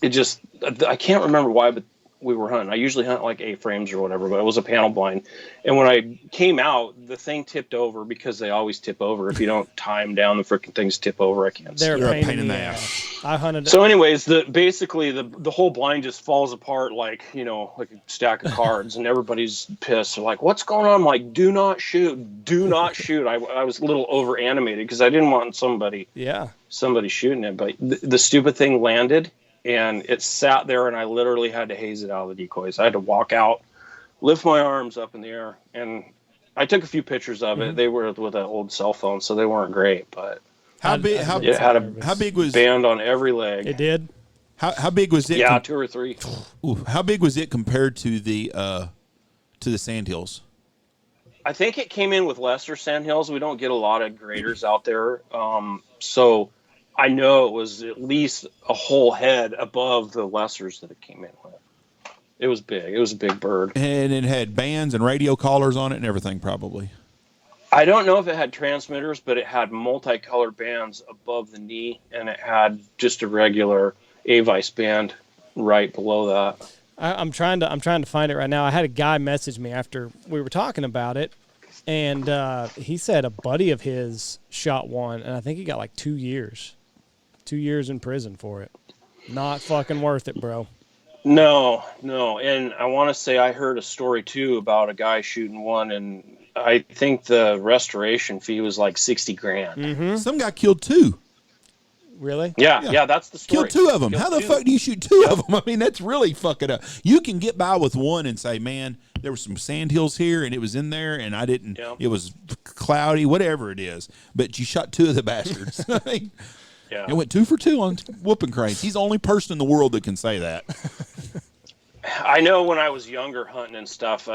Speaker 3: I can't remember why, but we were hunting. I usually hunt like A-frames or whatever, but it was a panel blind. And when I came out, the thing tipped over because they always tip over. If you don't tie them down, the freaking things tip over. I can't see.
Speaker 1: They're a pain in the ass. I hunted.
Speaker 3: So anyways, basically the whole blind just falls apart like a stack of cards, and everybody's pissed. They're like, "What's going on?" I'm like, "Do not shoot. Do not shoot." I was a little over animated because I didn't want somebody shooting it. But the stupid thing landed, and it sat there, and I literally had to haze it out of the decoys. I had to walk out, lift my arms up in the air, and I took a few pictures of it. They were with an old cell phone, so they weren't great, but
Speaker 2: how big?
Speaker 3: It had
Speaker 2: how big was
Speaker 3: band on every leg?
Speaker 1: It did.
Speaker 2: How big was it?
Speaker 3: Yeah, 2 or 3.
Speaker 2: How big was it compared to the sandhills?
Speaker 3: I think it came in with lesser sandhills. We don't get a lot of graders out there, so I know it was at least a whole head above the lessers that it came in with. It was big. It was a big bird.
Speaker 2: And it had bands and radio collars on it and everything, probably.
Speaker 3: I don't know if it had transmitters, but it had multicolored bands above the knee, and it had just a regular Avice band right below that.
Speaker 1: I'm trying to find it right now. I had a guy message me after we were talking about it, and he said a buddy of his shot one, and I think he got like 2 years. 2 years in prison for it. Not fucking worth it, bro.
Speaker 3: No. And I want to say I heard a story too about a guy shooting one, and I think the restoration fee was like $60,000.
Speaker 2: Some guy killed 2.
Speaker 1: Really?
Speaker 3: Yeah, that's the story.
Speaker 2: Kill 2 of them.
Speaker 3: Killed
Speaker 2: How the
Speaker 3: 2.
Speaker 2: fuck do you shoot 2 of them? I mean, that's really fucking up. You can get by with one and say, man, there were some sand hills here and it was in there and I didn't, it was cloudy, whatever it is. But you shot 2 of the bastards. I mean, it went 2 for 2 on whooping cranes. He's the only person in the world that can say that.
Speaker 3: I know when I was younger hunting and stuff,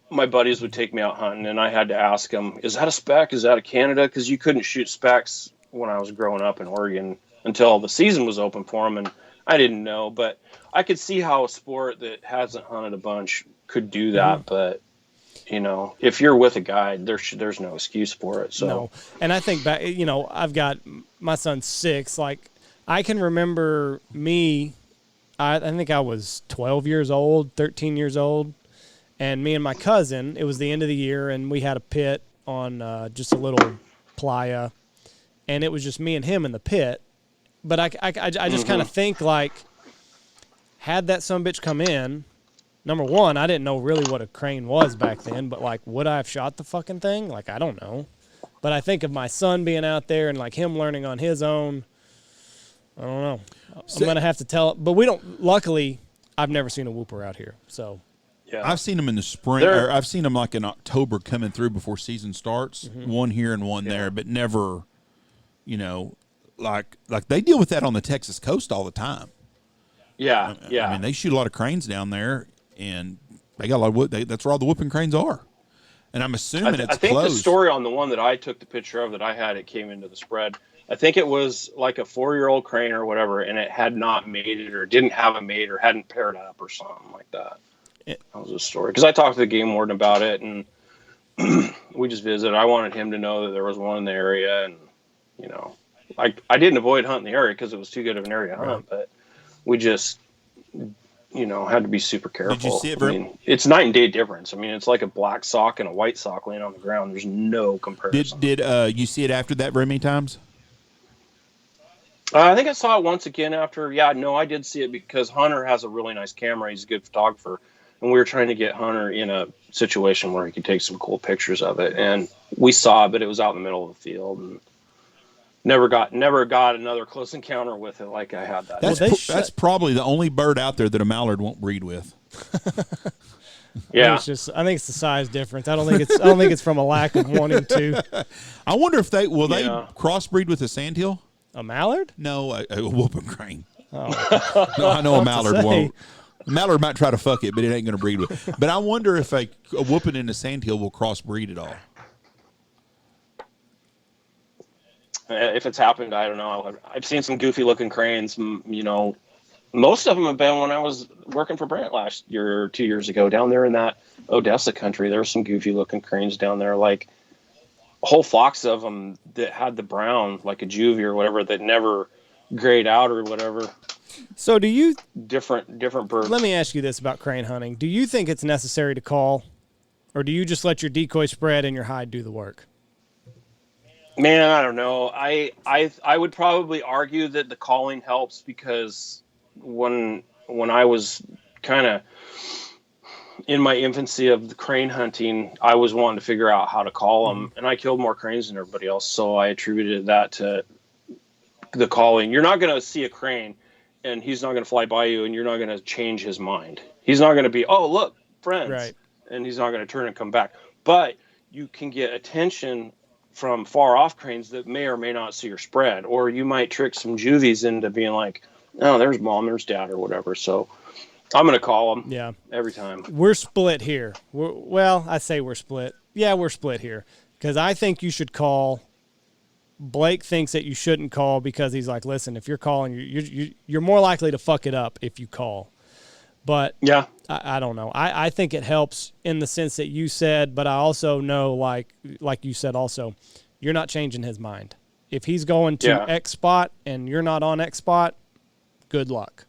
Speaker 3: my buddies would take me out hunting and I had to ask them, is that a spec? Is that a Canada? Because you couldn't shoot specs when I was growing up in Oregon until the season was open for them, and I didn't know, but I could see how a sport that hasn't hunted a bunch could do that. But you know, if you're with a guide, there's no excuse for it. So no.
Speaker 1: And I think back, you know, I've got my son's 6. Like I can remember me, I think I was 12 years old, 13 years old, and me and my cousin, it was the end of the year, and we had a pit on just a little playa. And it was just me and him in the pit. But I just kind of think, like, had that sumbitch come in, number one, I didn't know really what a crane was back then. But, like, would I have shot the fucking thing? Like, I don't know. But I think of my son being out there and, like, him learning on his own. I don't know. I'm going to have to tell. But we don't – luckily, I've never seen a whooper out here. So –
Speaker 2: yeah. I've seen them in the spring, or I've seen them, like, in October coming through before season starts. One here and one there, but never – you know, like they deal with that on the Texas coast all the time.
Speaker 3: Yeah.
Speaker 2: I mean, they shoot a lot of cranes down there, and they got a lot of wood. That's where all the whooping cranes are. And I'm assuming it's
Speaker 3: I think
Speaker 2: closed.
Speaker 3: the story on the one that I took the picture of that I had, it came into the spread. I think it was like a 4-year-old crane or whatever, and it had not mated or didn't have a mate or hadn't paired up or something like that. That was the story. Because I talked to the game warden about it, and we just visited. I wanted him to know that there was one in the area, and you know, I didn't avoid hunting the area because it was too good of an area to hunt, but we just, you know, had to be super careful.
Speaker 2: Did you see it,
Speaker 3: I mean, it's night and day difference. I mean, it's like a black sock and a white sock laying on the ground. There's no comparison.
Speaker 2: Did you see it after that very many times?
Speaker 3: I think I saw it once again after. Yeah, no, I did see it because Hunter has a really nice camera. He's a good photographer. And we were trying to get Hunter in a situation where he could take some cool pictures of it. And we saw it, but it was out in the middle of the field. And never got another close encounter with it like I had that.
Speaker 2: That's probably the only bird out there that a mallard won't breed with.
Speaker 3: Yeah,
Speaker 1: I think it's the size difference. I don't think it's from a lack of wanting to.
Speaker 2: I wonder if they crossbreed with a sandhill.
Speaker 1: A mallard?
Speaker 2: No, a whooping crane.
Speaker 1: Oh.
Speaker 2: No, I know a mallard won't. A mallard might try to fuck it, but it ain't going to breed with it. But I wonder if a whooping and a sandhill will crossbreed at all.
Speaker 3: If it's happened, I don't know. I've seen some goofy looking cranes. You know, most of them have been when I was working for Brant last year or 2 years ago down there in that Odessa country. There were some goofy looking cranes down there, like whole flocks of them that had the brown, like a juvie or whatever, that never grayed out or whatever.
Speaker 1: So do you
Speaker 3: different birds?
Speaker 1: Let me ask you this about crane hunting. Do you think it's necessary to call, or do you just let your decoy spread and your hide do the work?
Speaker 3: Man, I don't know. I would probably argue that the calling helps because when I was kind of in my infancy of the crane hunting, I was wanting to figure out how to call them, and I killed more cranes than everybody else. So I attributed that to the calling. You're not going to see a crane, and he's not going to fly by you, and you're not going to change his mind. He's not going to be, oh, look, friends,
Speaker 1: right.
Speaker 3: And he's not going to turn and come back. But you can get attention from far off cranes that may or may not see your spread, or you might trick some juvies into being like, oh, there's mom, there's dad, or whatever. So I'm going to call them every time.
Speaker 1: We're split here. I say we're split. Yeah, we're split here because I think you should call. Blake thinks that you shouldn't call because he's like, listen, if you're calling, you're more likely to fuck it up if you call. But
Speaker 3: yeah,
Speaker 1: I don't know. I think it helps in the sense that you said, but I also know, like you said also, you're not changing his mind. If he's going to X spot and you're not on X spot, good luck.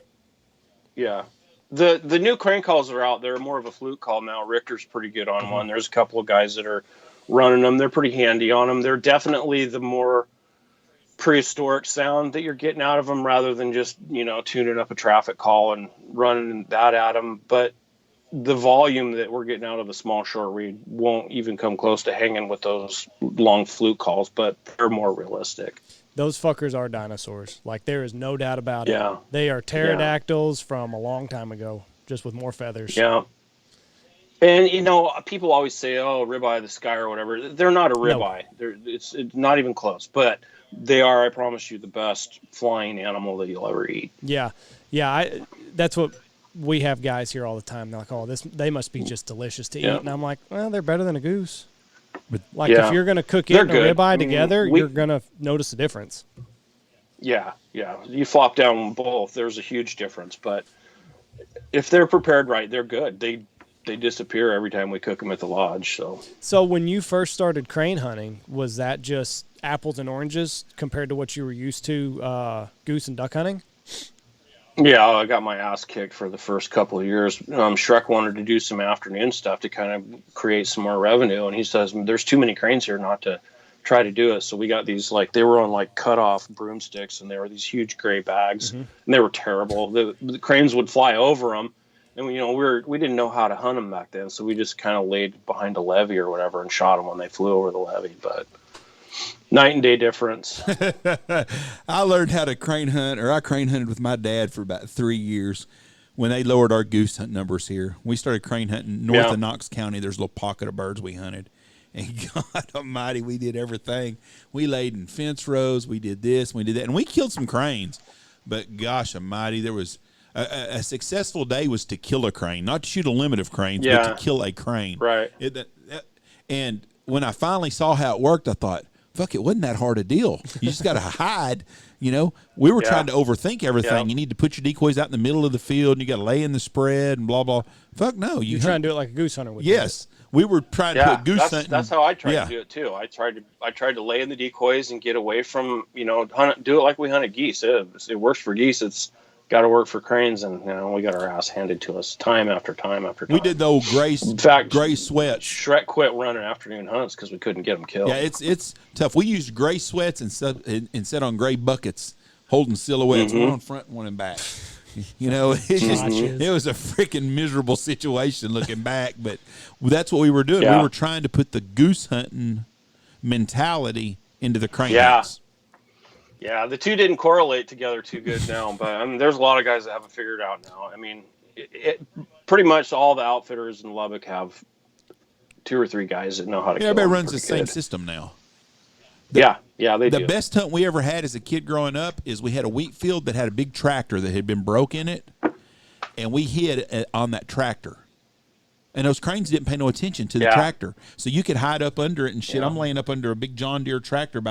Speaker 3: Yeah. The new crane calls are out. They're more of a fluke call now. Richter's pretty good on one. There's a couple of guys that are running them. They're pretty handy on them. They're definitely the more prehistoric sound that you're getting out of them rather than just, tuning up a traffic call and running that at them. But the volume that we're getting out of the small short reed won't even come close to hanging with those long fluke calls, but they're more realistic.
Speaker 1: those fuckers are dinosaurs. Like, there is no doubt about it.
Speaker 3: Yeah.
Speaker 1: They are pterodactyls from a long time ago, just with more feathers.
Speaker 3: Yeah. And, people always say, oh, ribeye of the sky or whatever. They're not a ribeye. No. It's not even close. But they are, I promise you, the best flying animal that you'll ever eat.
Speaker 1: Yeah. Yeah, that's what we have guys here all the time. They're like, oh, they must be just delicious to eat. And I'm like, well, they're better than a goose. But if you're going to cook it and a ribeye together, you're going to notice a difference.
Speaker 3: Yeah, yeah. You flop down both, there's a huge difference. But if they're prepared right, they're good. They disappear every time we cook them at the lodge. So
Speaker 1: when you first started crane hunting, was that just apples and oranges compared to what you were used to goose and duck hunting?
Speaker 3: Yeah, I got my ass kicked for the first couple of years. Shrek wanted to do some afternoon stuff to kind of create some more revenue, and he says there's too many cranes here not to try to do it. So we got these, they were on cut off broomsticks, and they were these huge gray bags, and they were terrible. The cranes would fly over them. And we didn't know how to hunt them back then, so we just kind of laid behind a levee or whatever and shot them when they flew over the levee. But night and day difference.
Speaker 2: I learned how to crane hunt, or I crane hunted with my dad for about 3 years when they lowered our goose hunt numbers here. We started crane hunting north of Knox County. There's a little pocket of birds we hunted. And God almighty, we did everything. We laid in fence rows. We did this, we did that. And we killed some cranes. But gosh almighty, there was... A successful day was to kill a crane, not to shoot a limit of cranes, but to kill a crane.
Speaker 3: Right.
Speaker 2: And when I finally saw how it worked, I thought, fuck, it wasn't that hard a deal. You just got to hide. We were trying to overthink everything. Yeah. You need to put your decoys out in the middle of the field, and you got to lay in the spread and blah, blah. Fuck no.
Speaker 1: You're trying to do it like a goose hunter would.
Speaker 2: Yes. We were trying to put goose hunting.
Speaker 3: That's how I tried to do it, too. I tried to lay in the decoys and get away from, do it like we hunted geese. It works for geese. It's got to work for cranes, and we got our ass handed to us time after time after time.
Speaker 2: We did the old gray sweats.
Speaker 3: Shrek quit running afternoon hunts because we couldn't get them killed.
Speaker 2: Yeah, it's tough. We used gray sweats instead on gray buckets, holding silhouettes, one in front and one in back. It was a freaking miserable situation looking back, but that's what we were doing. Yeah. We were trying to put the goose hunting mentality into the crane hunts.
Speaker 3: Yeah, the two didn't correlate together too good now, but there's a lot of guys that have it figured out now. Pretty much all the outfitters in Lubbock have 2 or 3 guys that know how to kill them.
Speaker 2: Everybody runs the same system now.
Speaker 3: They do.
Speaker 2: The best hunt we ever had as a kid growing up is we had a wheat field that had a big tractor that had been broke in it, and we hid on that tractor. And those cranes didn't pay no attention to the tractor. So you could hide up under it and shit. Yeah. I'm laying up under a big John Deere tractor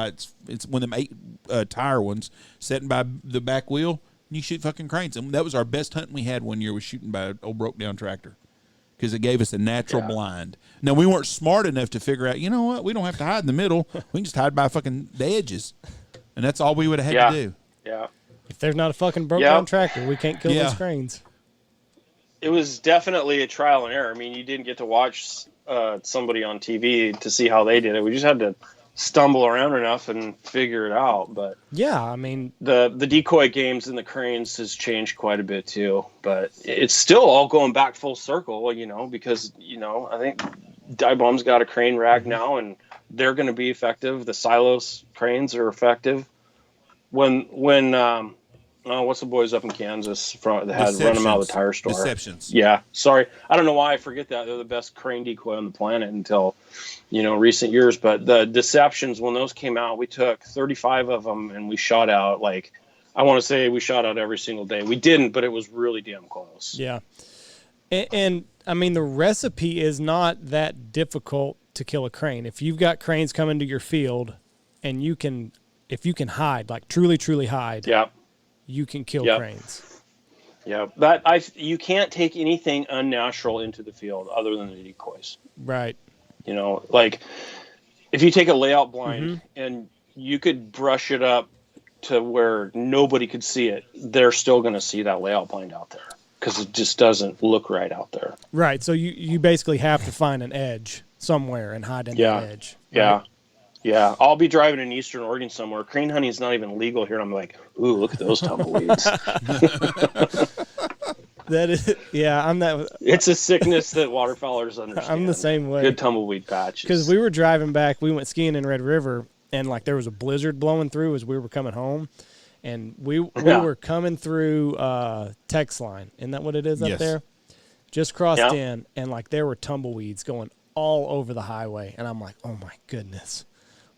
Speaker 2: it's one of them 8 tire ones sitting by the back wheel. And you shoot fucking cranes. And that was our best hunt we had one year, was shooting by an old broke down tractor. Because it gave us a natural blind. Now, we weren't smart enough to figure out, you know what, we don't have to hide in the middle. We can just hide by fucking the edges. And that's all we would have had to do.
Speaker 3: Yeah.
Speaker 1: If there's not a fucking broke down tractor, we can't kill those cranes.
Speaker 3: It was definitely a trial and error. You didn't get to watch somebody on TV to see how they did it. We just had to stumble around enough and figure it out. But the decoy games and the cranes has changed quite a bit too. But it's still all going back full circle, because I think Dive Bomb's got a crane rag now, and they're going to be effective. The Silos cranes are effective. When what's the boys up in Kansas that had run them out of the tire store?
Speaker 2: Deceptions.
Speaker 3: Yeah, sorry. I don't know why I forget that. They're the best crane decoy on the planet until, recent years. But the Deceptions, when those came out, we took 35 of them and we shot out, I want to say we shot out every single day. We didn't, but it was really damn close.
Speaker 1: Yeah. And the recipe is not that difficult to kill a crane. If you've got cranes coming to your field and if you can hide, truly, truly hide.
Speaker 3: Yeah. You
Speaker 1: can kill cranes.
Speaker 3: Yeah, you can't take anything unnatural into the field other than the decoys.
Speaker 1: Right.
Speaker 3: If you take a layout blind and you could brush it up to where nobody could see it, they're still going to see that layout blind out there because it just doesn't look right out there.
Speaker 1: Right. So you basically have to find an edge somewhere and hide in that edge. Right?
Speaker 3: Yeah. Yeah, I'll be driving in Eastern Oregon somewhere. Crane hunting is not even legal here. And I'm like, ooh, look at those tumbleweeds.
Speaker 1: That is, I'm that.
Speaker 3: It's a sickness that waterfowlers understand.
Speaker 1: I'm the same way.
Speaker 3: Good tumbleweed patches.
Speaker 1: Because we were driving back, we went skiing in Red River, and like there was a blizzard blowing through as we were coming home, and we were coming through Tex Line. Isn't that what it is up there? Just crossed in, and like there were tumbleweeds going all over the highway, and I'm like, oh my goodness,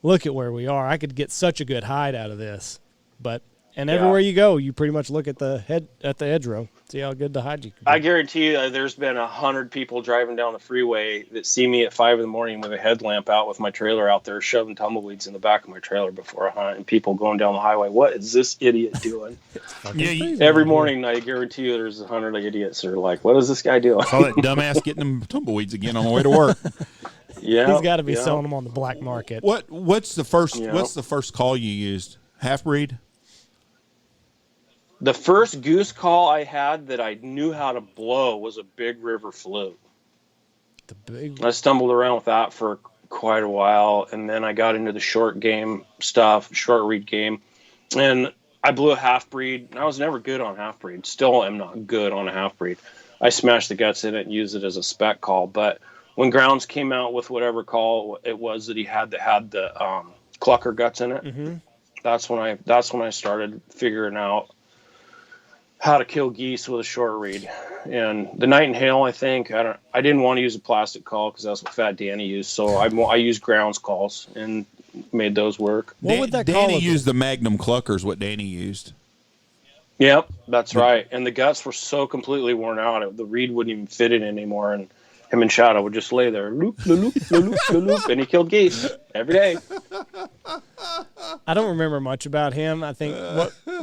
Speaker 1: look at where we are. I could get such a good hide out of this, but. And everywhere you go, you pretty much look at the hedgerow, see how good the hide you can be.
Speaker 3: I guarantee you, there's been 100 people driving down the freeway that see me at 5 a.m. with a headlamp out with my trailer out there shoving tumbleweeds in the back of my trailer before a hunt, and people going down the highway. What is this idiot doing? Every morning, I guarantee you, there's 100 idiots that are like, "What is this guy doing?"
Speaker 2: Saw that dumbass getting them tumbleweeds again on the way to work.
Speaker 3: Yeah,
Speaker 1: he's got to be selling them on the black market.
Speaker 2: What's the first call you used? Half breed.
Speaker 3: The first goose call I had that I knew how to blow was a Big River Flute. I stumbled around with that for quite a while, and then I got into the short game stuff, short reed game, and I blew a half breed. I was never good on half breed. Still am not good on a half breed. I smashed the guts in it and used it as a spec call. But when Grounds came out with whatever call it was that he had that had the clucker guts in it, that's when I started figuring out how to kill geese with a short reed. And the Nightingale, I think, I didn't want to use a plastic call because that's what Fat Danny used. So I used Grounds calls and made those work.
Speaker 1: What would that
Speaker 2: Danny
Speaker 1: call
Speaker 2: used the Magnum cluckers, what Danny used.
Speaker 3: Yep, that's right. And the guts were so completely worn out, the reed wouldn't even fit it anymore. And him and Shadow would just lay there, loop, loop, loop, loop, and he killed geese every day.
Speaker 1: I don't remember much about him. I think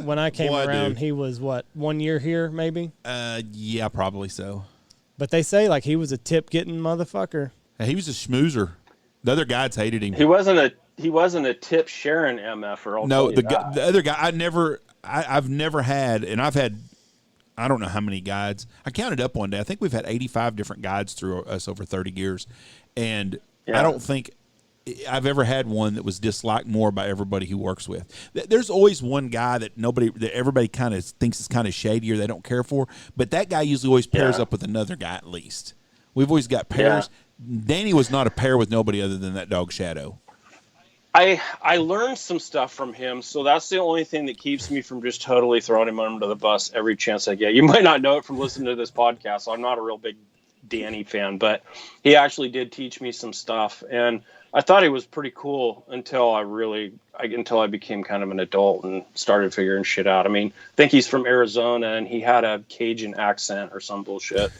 Speaker 1: when I came around, he was 1 year here, maybe.
Speaker 2: Yeah, probably so.
Speaker 1: But they say like he was a tip getting motherfucker.
Speaker 2: He was a schmoozer. The other guys hated him.
Speaker 3: He wasn't a tip sharing MF-er.
Speaker 2: No, the other guy. I've never had, and I've had. I don't know how many guides. I counted up one day. I think we've had 85 different guides through us over 30 years. And I don't think I've ever had one that was disliked more by everybody who works with. There's always one guy that everybody kind of thinks is kind of shady or they don't care for. But that guy usually always pairs up with another guy at least. We've always got pairs. Yeah. Danny was not a pair with nobody other than that dog Shadow.
Speaker 3: I learned some stuff from him, so that's the only thing that keeps me from just totally throwing him under the bus every chance I get. You might not know it from listening to this podcast, so I'm not a real big Danny fan, but he actually did teach me some stuff, and I thought he was pretty cool until I became kind of an adult and started figuring shit out. I mean, I think he's from Arizona, and he had a Cajun accent or some bullshit.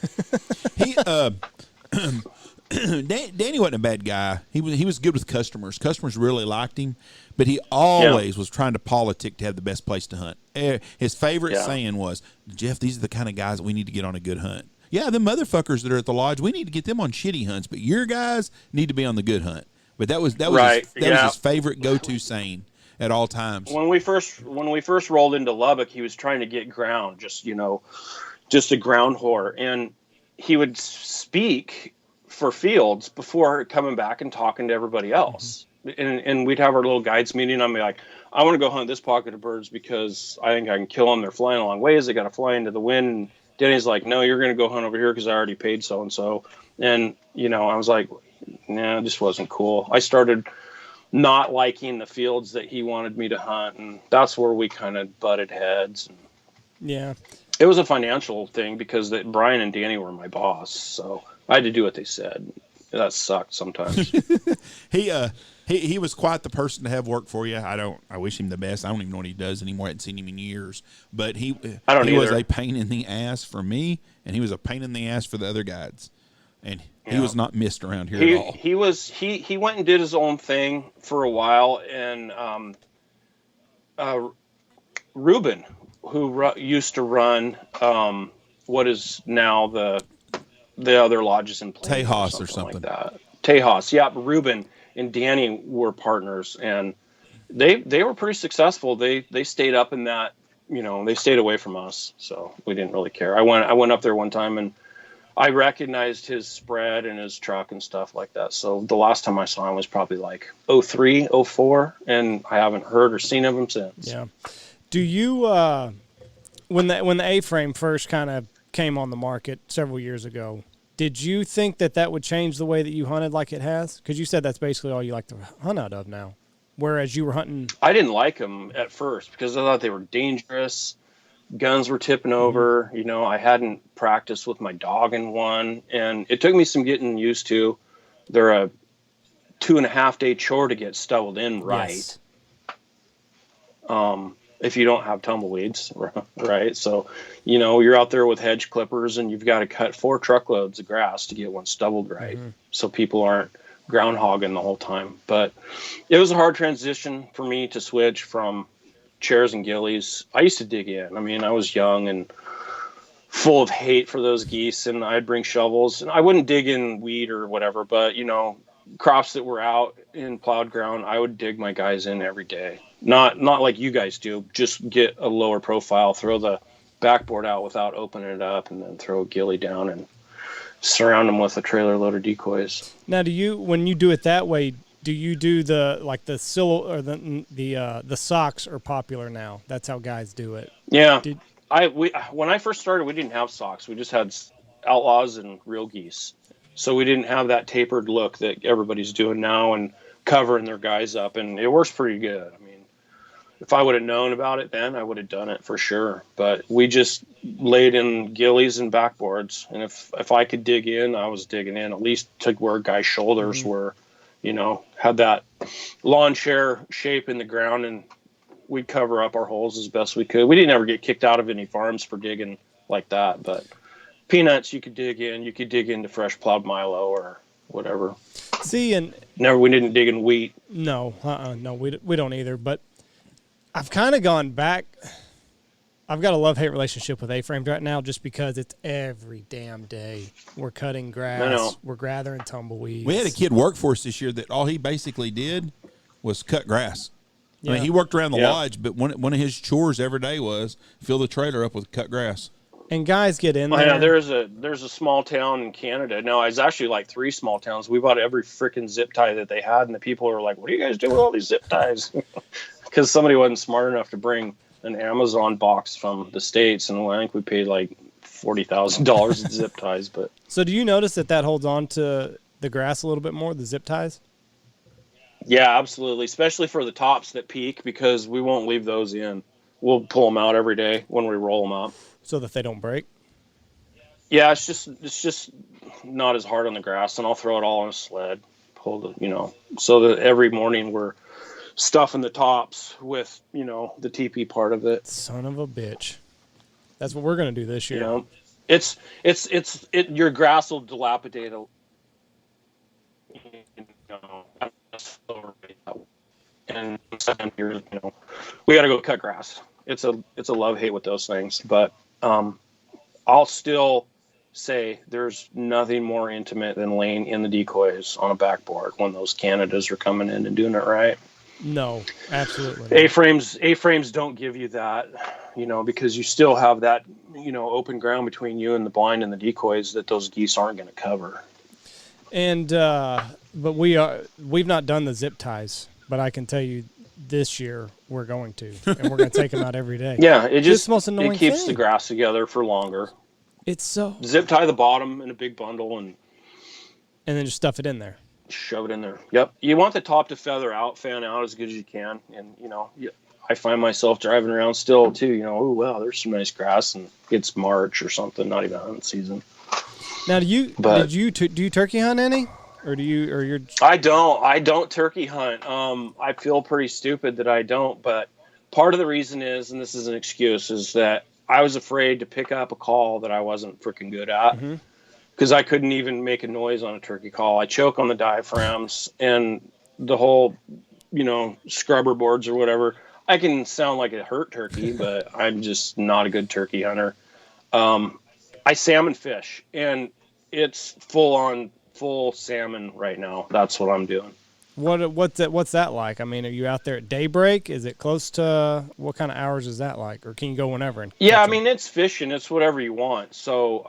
Speaker 2: Danny wasn't a bad guy. He was good with customers. Customers really liked him, but he always was trying to politic to have the best place to hunt. His favorite saying was, "Jeff, these are the kind of guys that we need to get on a good hunt. Yeah, the motherfuckers that are at the lodge, we need to get them on shitty hunts, but your guys need to be on the good hunt." But that was his favorite go-to saying at all times.
Speaker 3: When we first rolled into Lubbock, he was trying to get ground, just a ground whore, and he would speak for fields before coming back and talking to everybody else. And we'd have our little guides meeting. I'm like, I want to go hunt this pocket of birds because I think I can kill them. They're flying a long ways. They got to fly into the wind. And Denny's like, no, you're going to go hunt over here because I already paid so-and-so. And, I was like, nah, it just wasn't cool. I started not liking the fields that he wanted me to hunt. And that's where we kind of butted heads.
Speaker 1: Yeah.
Speaker 3: It was a financial thing because Brian and Danny were my boss. So I had to do what they said. That sucked sometimes.
Speaker 2: He was quite the person to have work for you. I wish him the best. I don't even know what he does anymore. I hadn't seen him in years. But he was a pain in the ass for me, and he was a pain in the ass for the other guides. And he was not missed around here at all.
Speaker 3: He went and did his own thing for a while, and Ruben, who used to run what is now the other lodges in Plainview,
Speaker 2: Tejas or something
Speaker 3: like that. Tejas, yeah. Ruben and Danny were partners, and they were pretty successful. They stayed up in that, they stayed away from us, so we didn't really care. I went up there one time, and I recognized his spread and his truck and stuff like that. So the last time I saw him was probably like 03, 04, and I haven't heard or seen of him since.
Speaker 1: Yeah. Do you when the A-frame first kind of came on the market several years ago, did you think that would change the way that you hunted like it has? Because you said that's basically all you like to hunt out of now. Whereas you were hunting.
Speaker 3: I didn't like them at first because I thought they were dangerous. Guns were tipping over. You know, I hadn't practiced with my dog in one, and it took me some getting used to. They're a 2.5 day chore to get stubbled in right.
Speaker 1: Yes.
Speaker 3: If you don't have tumbleweeds, right? So, you know, you're out there with hedge clippers and you've got to cut 4 truckloads of grass to get one stubbled right. So people aren't groundhogging the whole time. But it was a hard transition for me to switch from chairs and gillies. I used to dig in. I mean, I was young and full of hate for those geese, and I'd bring shovels, and I wouldn't dig in weed or whatever, but you know, crops that were out in plowed ground, I would dig my guys in every day. Not like you guys do, just get a lower profile, throw the backboard out without opening it up, and then throw a gilly down and surround them with a trailer load of decoys.
Speaker 1: Now, when you do it that way, do you do the socks are popular now? That's how guys do it.
Speaker 3: Yeah. When I first started, we didn't have socks. We just had outlaws and real geese. So we didn't have that tapered look that everybody's doing now and covering their guys up. And it works pretty good. I mean, if I would have known about it then, I would have done it for sure. But we just laid in gillies and backboards. And if I could dig in, I was digging in, at least to where guys' shoulders were. You know, had that lawn chair shape in the ground, and we'd cover up our holes as best we could. We didn't ever get kicked out of any farms for digging like that, but peanuts you could dig in. You could dig into fresh plowed milo or whatever.
Speaker 1: See, and
Speaker 3: we didn't dig in wheat.
Speaker 1: No, no, we don't either. But I've kind of gone back. I've got a love-hate relationship with A-frames right now just because it's every damn day. We're cutting grass. We're gathering tumbleweeds.
Speaker 2: We had a kid work for us this year that all he basically did was cut grass. Yeah. I mean, he worked around the lodge, but one of his chores every day was fill the trailer up with cut grass.
Speaker 1: And guys get in there.
Speaker 3: I know there's a small town in Canada. No, it's actually like 3 small towns. We bought every freaking zip tie that they had, and the people were like, "What do you guys do with all these zip ties?" Because somebody wasn't smart enough to bring an Amazon box from the States, and I think we paid like $40,000 in zip ties. But
Speaker 1: so, do you notice that holds on to the grass a little bit more, the zip ties?
Speaker 3: Yeah, absolutely. Especially for the tops that peak, because we won't leave those in. We'll pull them out every day when we roll them up,
Speaker 1: so that they don't break.
Speaker 3: Yeah, it's just not as hard on the grass, and I'll throw it all on a sled, so that every morning we're stuffing the tops with, the TP part of it.
Speaker 1: Son of a bitch. That's what we're going to do this year.
Speaker 3: Your grass will dilapidate and sometimes we got to go cut grass. It's a love-hate with those things, but I'll still say there's nothing more intimate than laying in the decoys on a backboard when those Canadas are coming in and doing it right.
Speaker 1: No, absolutely.
Speaker 3: A-frames don't give you that, because you still have that, open ground between you and the blind and the decoys that those geese aren't going to cover.
Speaker 1: And but we've not done the zip ties, but I can tell you this year we're going to, and we're going to take them out every day.
Speaker 3: Yeah, it just
Speaker 1: the most annoying
Speaker 3: it keeps
Speaker 1: thing.
Speaker 3: the grass together for longer.
Speaker 1: It's so
Speaker 3: zip tie the bottom in a big bundle and
Speaker 1: then just stuff it in there.
Speaker 3: Shove it in there. Yep. You want the top to fan out as good as you can. And, I find myself driving around still too, oh, wow, there's some nice grass, and it's March or something, not even hunting season.
Speaker 1: Now, do you turkey hunt any? Or do you, or you're...
Speaker 3: I don't turkey hunt. I feel pretty stupid that I don't, but part of the reason is, and this is an excuse, is that I was afraid to pick up a call that I wasn't freaking good at. Mm-hmm. Because I couldn't even make a noise on a turkey call. I choke on the diaphragms and the whole, scrubber boards or whatever. I can sound like a hurt turkey, but I'm just not a good turkey hunter. I salmon fish, and it's full salmon right now. That's what I'm doing.
Speaker 1: What's that like? I mean, are you out there at daybreak? Is it close to, what kind of hours is that like? Or can you go whenever?
Speaker 3: Yeah, I mean, it's fishing. It's whatever you want. So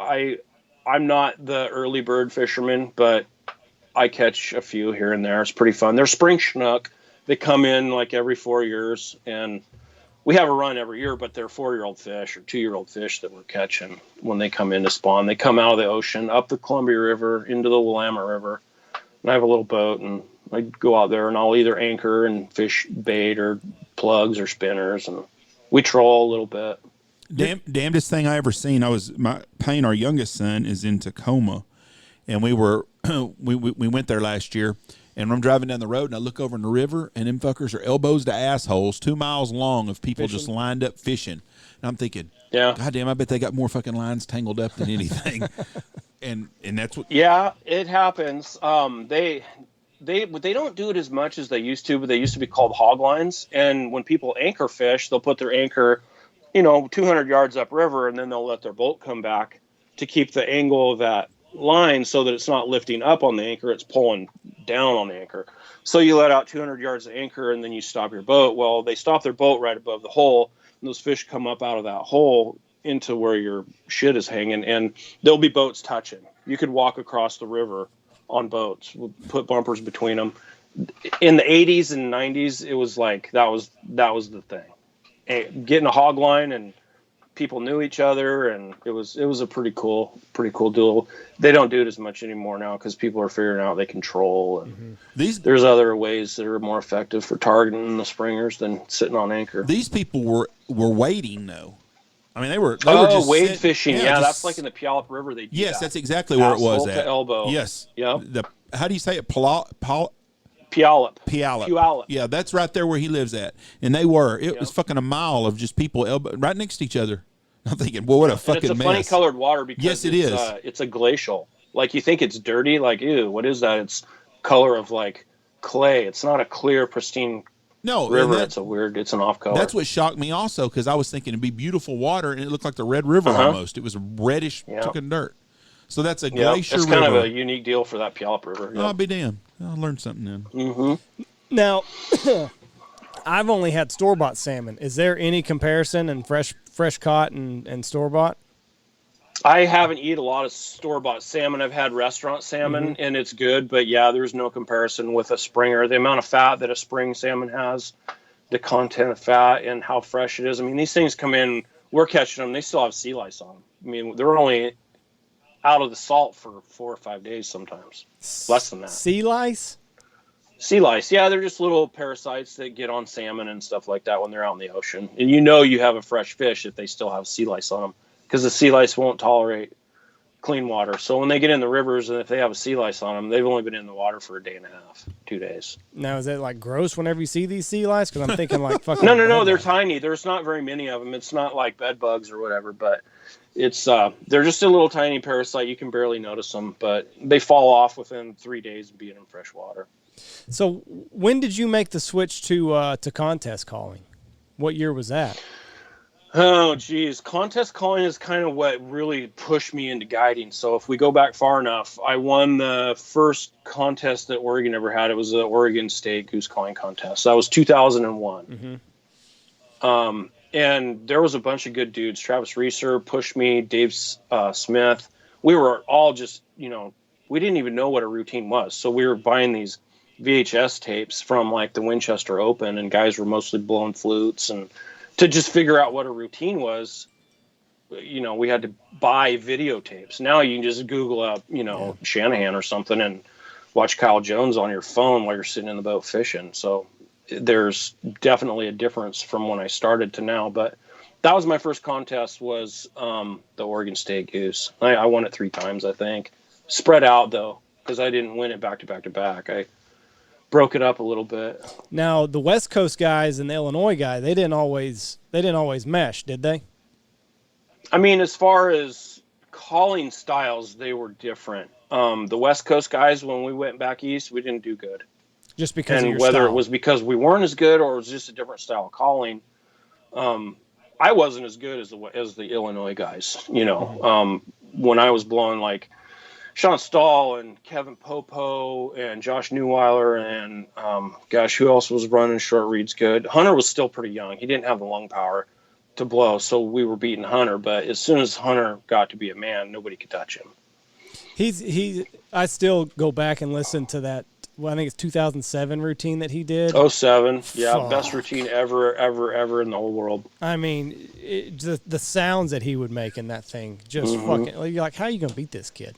Speaker 3: I'm not the early bird fisherman, but I catch a few here and there. It's pretty fun. They're spring chinook. They come in like every 4 years, and we have a run every year, but they're 4-year-old fish or 2-year-old fish that we're catching when they come in to spawn. They come out of the ocean, up the Columbia River, into the Willamette River. And I have a little boat, and I go out there and I'll either anchor and fish bait or plugs or spinners, and we troll a little bit.
Speaker 2: Damnedest thing I ever seen. Payne, our youngest son, is in Tacoma, and we went there last year. And I'm driving down the road, and I look over in the river, and them fuckers are elbows to assholes, 2 miles long of people just lined up fishing. And I'm thinking,
Speaker 3: yeah,
Speaker 2: God damn, I bet they got more fucking lines tangled up than anything. and that's what.
Speaker 3: Yeah, it happens. They don't do it as much as they used to, but they used to be called hog lines. And when people anchor fish, they'll put their anchor, 200 yards upriver, and then they'll let their boat come back to keep the angle of that line so that it's not lifting up on the anchor, it's pulling down on the anchor. So you let out 200 yards of anchor, and then you stop your boat. Well, they stop their boat right above the hole, and those fish come up out of that hole into where your shit is hanging, and there'll be boats touching. You could walk across the river on boats. We'll put bumpers between them. In the 80s and 90s, it was like that was the thing. Getting a hog line, and people knew each other, and it was a pretty cool deal. They don't do it as much anymore now because people are figuring out they control, and there's other ways that are more effective for targeting the springers than sitting on anchor.
Speaker 2: These people were waiting though. I mean, they were just
Speaker 3: wade fishing. Yeah, that's like in the Puyallup River. They do
Speaker 2: yes,
Speaker 3: that.
Speaker 2: That's exactly where it was
Speaker 3: to
Speaker 2: at.
Speaker 3: elbow.
Speaker 2: Yes.
Speaker 3: Yep.
Speaker 2: How do you say it? Puyallup.
Speaker 3: Puyallup.
Speaker 2: Yeah, that's right there where he lives at. And they were. It was fucking a mile of just people right next to each other. I'm thinking, well, what a fucking mess.
Speaker 3: It's a funny colored water because
Speaker 2: yes, it is.
Speaker 3: It's a glacial. Like, you think it's dirty, like, ew, what is that? It's color of like clay. It's not a clear, pristine river. It's an off color.
Speaker 2: That's what shocked me also, because I was thinking it'd be beautiful water, and it looked like the Red River almost. It was reddish fucking dirt. So that's a glacier river.
Speaker 3: It's kind of a unique deal for that Puyallup River.
Speaker 2: I'll be damned. I'll learn something then.
Speaker 3: Mm-hmm.
Speaker 1: Now, I've only had store-bought salmon. Is there any comparison in fresh caught and store-bought?
Speaker 3: I haven't eaten a lot of store-bought salmon. I've had restaurant salmon, and it's good. But, yeah, there's no comparison with a springer. The amount of fat that a spring salmon has, the content of fat, and how fresh it is. I mean, these things come in. We're catching them. They still have sea lice on them. I mean, they're only out of the salt for 4 or 5 days sometimes. Less than that.
Speaker 1: Sea lice?
Speaker 3: Sea lice, yeah, they're just little parasites that get on salmon and stuff like that when they're out in the ocean. And you have a fresh fish if they still have sea lice on them, because the sea lice won't tolerate clean water. So when they get in the rivers, and if they have a sea lice on them, they've only been in the water for a day and a half, 2 days.
Speaker 1: Now, is it like gross whenever you see these sea lice? Because I'm thinking like fucking.
Speaker 3: No, they're tiny. There's not very many of them. It's not like bed bugs or whatever, but it's they're just a little tiny parasite. You can barely notice them, but they fall off within 3 days of being in fresh water.
Speaker 1: So when did you make the switch to contest calling? What year was that?
Speaker 3: Oh, geez. Contest calling is kind of what really pushed me into guiding. So if we go back far enough, I won the first contest that Oregon ever had. It was the Oregon State Goose Calling Contest. That was 2001. And there was a bunch of good dudes. Travis Reeser pushed me, Dave Smith. We were all just, we didn't even know what a routine was. So we were buying these VHS tapes from like the Winchester Open, and guys were mostly blowing flutes, and to just figure out what a routine was, we had to buy videotapes. Now you can just Google up, Shanahan or something and watch Kyle Jones on your phone while you're sitting in the boat fishing. So there's definitely a difference from when I started to now, but that was my first contest, was the Oregon State Goose. I won it 3 times, I think. Spread out though, because I didn't win it back to back to back. I broke it up a little bit.
Speaker 1: Now, the West Coast guys and the Illinois guy, they didn't always mesh, did they?
Speaker 3: I mean, as far as calling styles, they were different. The West Coast guys, when we went back east, we didn't do good.
Speaker 1: Just because
Speaker 3: and
Speaker 1: of your
Speaker 3: whether
Speaker 1: style.
Speaker 3: It was because we weren't as good or it was just a different style of calling, I wasn't as good as the Illinois guys. When I was blowing like Sean Stahl and Kevin Popo and Josh Neuweiler and who else was running short reeds good? Hunter was still pretty young. He didn't have the lung power to blow, so we were beating Hunter. But as soon as Hunter got to be a man, nobody could touch him.
Speaker 1: I still go back and listen to that. Well, I think it's 2007 routine that he did.
Speaker 3: 07, yeah, best routine ever in the whole world.
Speaker 1: I mean, the sounds that he would make in that thing, just fucking. You're like, how are you gonna beat this kid?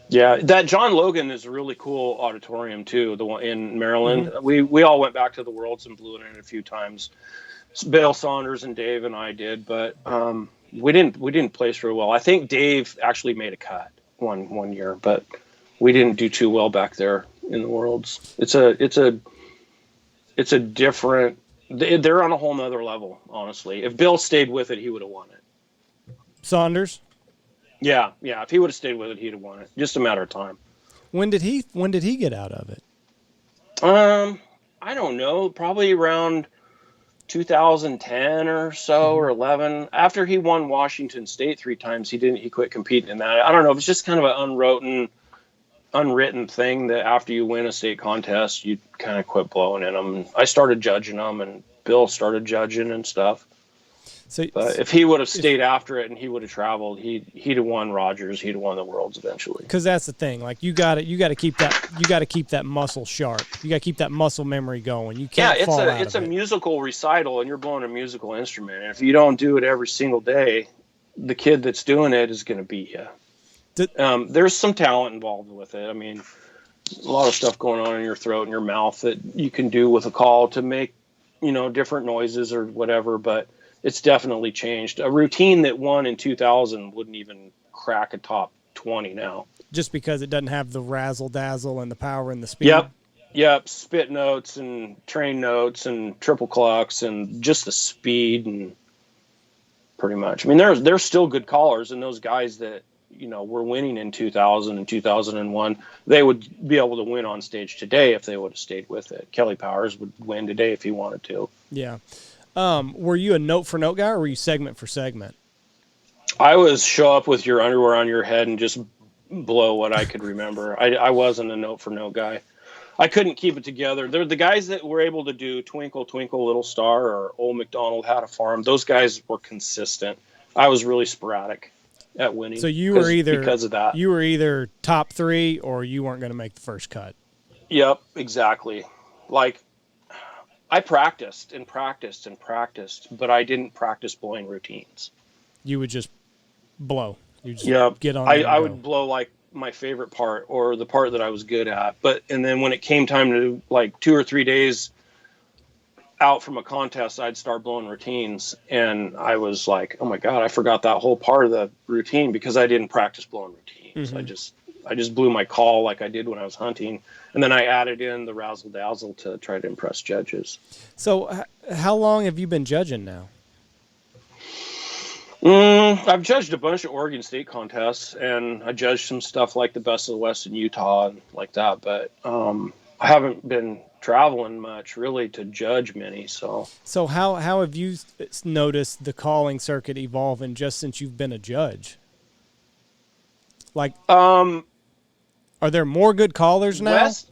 Speaker 3: Yeah, that John Logan is a really cool auditorium too. The one in Maryland. We all went back to the Worlds and blew it in a few times. Bill Saunders and Dave and I did, but we didn't place very well. I think Dave actually made a cut one year, but we didn't do too well back there in the Worlds. It's a different. They're on a whole nother level, honestly. If Bill stayed with it, he would have won it.
Speaker 1: Saunders?
Speaker 3: Yeah. If he would have stayed with it, he'd have won it. Just a matter of time.
Speaker 1: When did he get out of it?
Speaker 3: I don't know. Probably around 2010 or so, or 11. After he won Washington State 3 times, he quit competing in that. I don't know. It was just kind of an unwritten thing that after you win a state contest, you kind of quit blowing in them. I started judging them, and Bill started judging and stuff. But if he would have stayed after it and he would have traveled, he'd have won Rogers. He'd have won the Worlds eventually.
Speaker 1: Because that's the thing. Like you got to keep that muscle sharp. You got to keep that muscle memory going. You can't. Yeah,
Speaker 3: it's a musical recital, and you're blowing a musical instrument. And if you don't do it every single day, the kid that's doing it is going to beat you. There's some talent involved with it. I mean, a lot of stuff going on in your throat and your mouth that you can do with a call to make, different noises or whatever. But it's definitely changed. A routine that won in 2000 wouldn't even crack a top 20 now.
Speaker 1: Just because it doesn't have the razzle dazzle and the power and the speed.
Speaker 3: Yep. Spit notes and train notes and triple clucks and just the speed and pretty much. I mean, there's still good callers, and those guys that were winning in 2000 and 2001, they would be able to win on stage today if they would have stayed with it. Kelly Powers would win today if he wanted to.
Speaker 1: Yeah. Were you a note for note guy, or were you segment for segment?
Speaker 3: I was show up with your underwear on your head and just blow what I could remember. I wasn't a note for note guy. I couldn't keep it together. They're the guys that were able to do Twinkle Twinkle Little Star or Old MacDonald Had a Farm. Those guys were consistent. I was really sporadic at winning.
Speaker 1: So you were
Speaker 3: because of that.
Speaker 1: You were either top 3 or you weren't going to make the first cut.
Speaker 3: Yep, exactly. Like, I practiced, but I didn't practice blowing routines.
Speaker 1: You would just blow. You just get on.
Speaker 3: I would blow like my favorite part or the part that I was good at. And then when it came time to like 2 or 3 days out from a contest, I'd start blowing routines, and I was like, oh my God, I forgot that whole part of the routine because I didn't practice blowing routines. Mm-hmm. I just blew my call like I did when I was hunting. And then I added in the razzle dazzle to try to impress judges.
Speaker 1: So how long have you been judging now?
Speaker 3: I've judged a bunch of Oregon State contests, and I judged some stuff like the Best of the West in Utah and like that. But I haven't been traveling much really to judge many. So
Speaker 1: how have you noticed the calling circuit evolving just since you've been a judge? Like, are there more good callers now?
Speaker 3: West?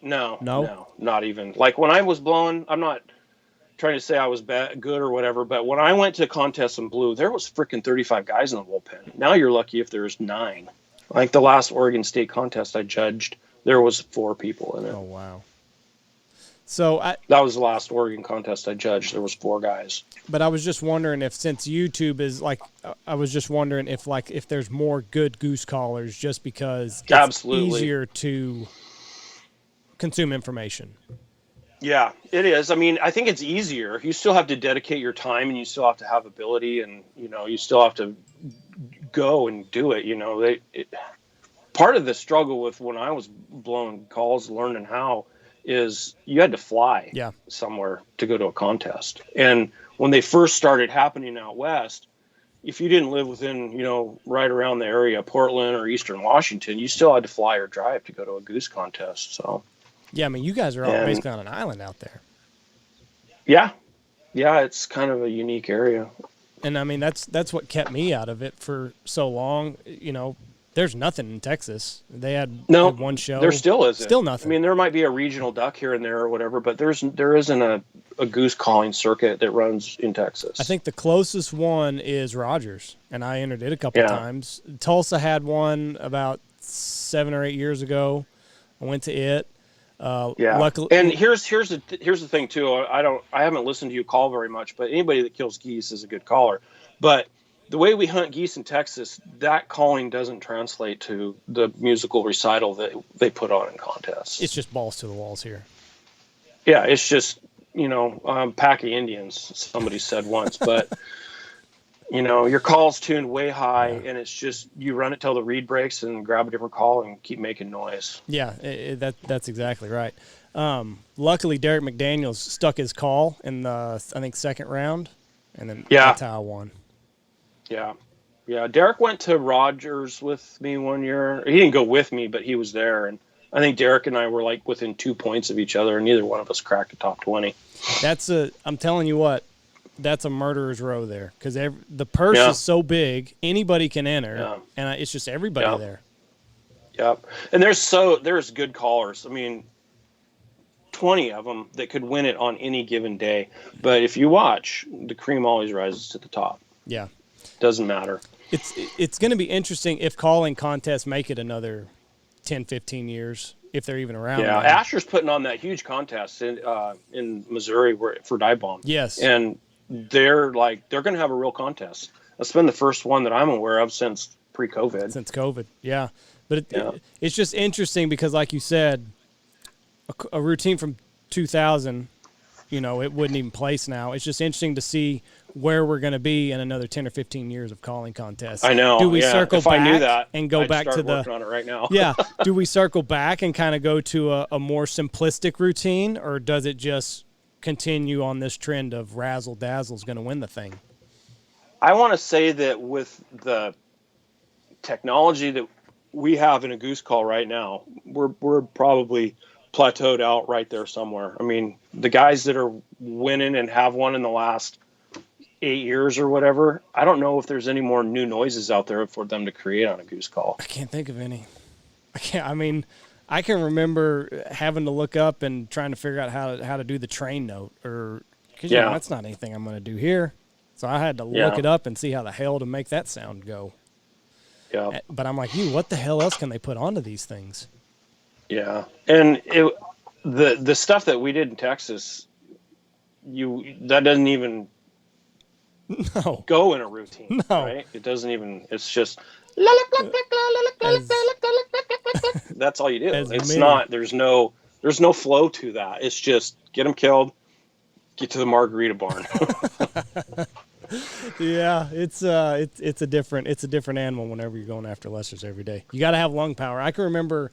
Speaker 3: No, not even. Like when I was blowing, I'm not trying to say I was good or whatever, but when I went to contests and blew, there was freaking 35 guys in the bullpen. Now you're lucky if there's 9. Like the last Oregon State contest I judged, there was 4 people in it.
Speaker 1: Oh, wow. So
Speaker 3: that was the last Oregon contest I judged. There was 4 guys.
Speaker 1: But I was just wondering if, since YouTube is like, I was just wondering if there's more good goose callers just because it's
Speaker 3: Absolutely
Speaker 1: easier to consume information.
Speaker 3: Yeah, it is. I mean, I think it's easier. You still have to dedicate your time, and you still have to have ability, and you still have to go and do it. Part of the struggle with when I was blowing calls, learning how, is you had to fly somewhere to go to a contest. And when they first started happening out west, if you didn't live within, right around the area, Portland or Eastern Washington, you still had to fly or drive to go to a goose contest. So,
Speaker 1: yeah, I mean, you guys are all basically on an island out there.
Speaker 3: Yeah, it's kind of a unique area.
Speaker 1: And I mean, that's what kept me out of it for so long. There's nothing in Texas. They had one show.
Speaker 3: There still isn't.
Speaker 1: Still nothing.
Speaker 3: I mean, there might be a regional duck here and there or whatever, but there isn't a goose calling circuit that runs in Texas.
Speaker 1: I think the closest one is Rogers, and I entered it a couple times. Tulsa had one about 7 or 8 years ago. I went to it. Luckily,
Speaker 3: and here's the thing too. I haven't listened to you call very much, but anybody that kills geese is a good caller. But the way we hunt geese in Texas, that calling doesn't translate to the musical recital that they put on in contests.
Speaker 1: It's just balls to the walls here.
Speaker 3: Yeah, it's just, pack of Indians, somebody said once, but your call's tuned way high, and it's just you run it till the reed breaks and grab a different call and keep making noise.
Speaker 1: Yeah, that's exactly right. Luckily, Derek McDaniels stuck his call in the, I think, second round, and then that's how I won.
Speaker 3: Yeah. Yeah, Derek went to Rogers with me one year. He didn't go with me, but he was there, and I think Derek and I were like within 2 points of each other, and neither one of us cracked the top 20.
Speaker 1: I'm telling you what, that's a murderer's row there, because the purse is so big, anybody can enter, and it's just everybody there.
Speaker 3: Yep. And there's good callers. I mean, 20 of them that could win it on any given day. But if you watch, the cream always rises to the top.
Speaker 1: Yeah.
Speaker 3: Doesn't matter.
Speaker 1: It's going to be interesting if calling contests make it another 10, 15 years, if they're even around.
Speaker 3: Yeah,
Speaker 1: now.
Speaker 3: Asher's putting on that huge contest in Missouri for dive bomb.
Speaker 1: Yes.
Speaker 3: And they're going to have a real contest. That's been the first one that I'm aware of since pre-COVID.
Speaker 1: Since COVID, yeah. But it's just interesting because, like you said, a routine from 2000, it wouldn't even place now. It's just interesting to see where we're going to be in another 10 or 15 years of calling contests.
Speaker 3: I know.
Speaker 1: Do we circle back
Speaker 3: I knew that,
Speaker 1: and go
Speaker 3: I'd
Speaker 1: back
Speaker 3: start
Speaker 1: to the
Speaker 3: working on it right now?
Speaker 1: Yeah. Do we circle back and kind of go to a more simplistic routine, or does it just continue on this trend of razzle dazzle is going to win the thing?
Speaker 3: I want to say that with the technology that we have in a goose call right now, we're probably plateaued out right there somewhere. I mean, the guys that are winning and have won in the last 8 years or whatever, I don't know if there's any more new noises out there for them to create on a goose call.
Speaker 1: I can't think of any. I can remember having to look up and trying to figure out how to do the train note, because that's not anything I'm going to do here. So I had to look it up and see how the hell to make that sound go.
Speaker 3: Yeah.
Speaker 1: But I'm like, what the hell else can they put onto these things?
Speaker 3: Yeah. And the stuff that we did in Texas, that doesn't even go in a routine.
Speaker 1: No.
Speaker 3: Right? It doesn't even, it's just that's all you do. It's not, there's no flow to that. It's just get them killed, get to the margarita barn.
Speaker 1: Yeah, it's a different animal whenever you're going after lessers every day. You got to have lung power. I can remember,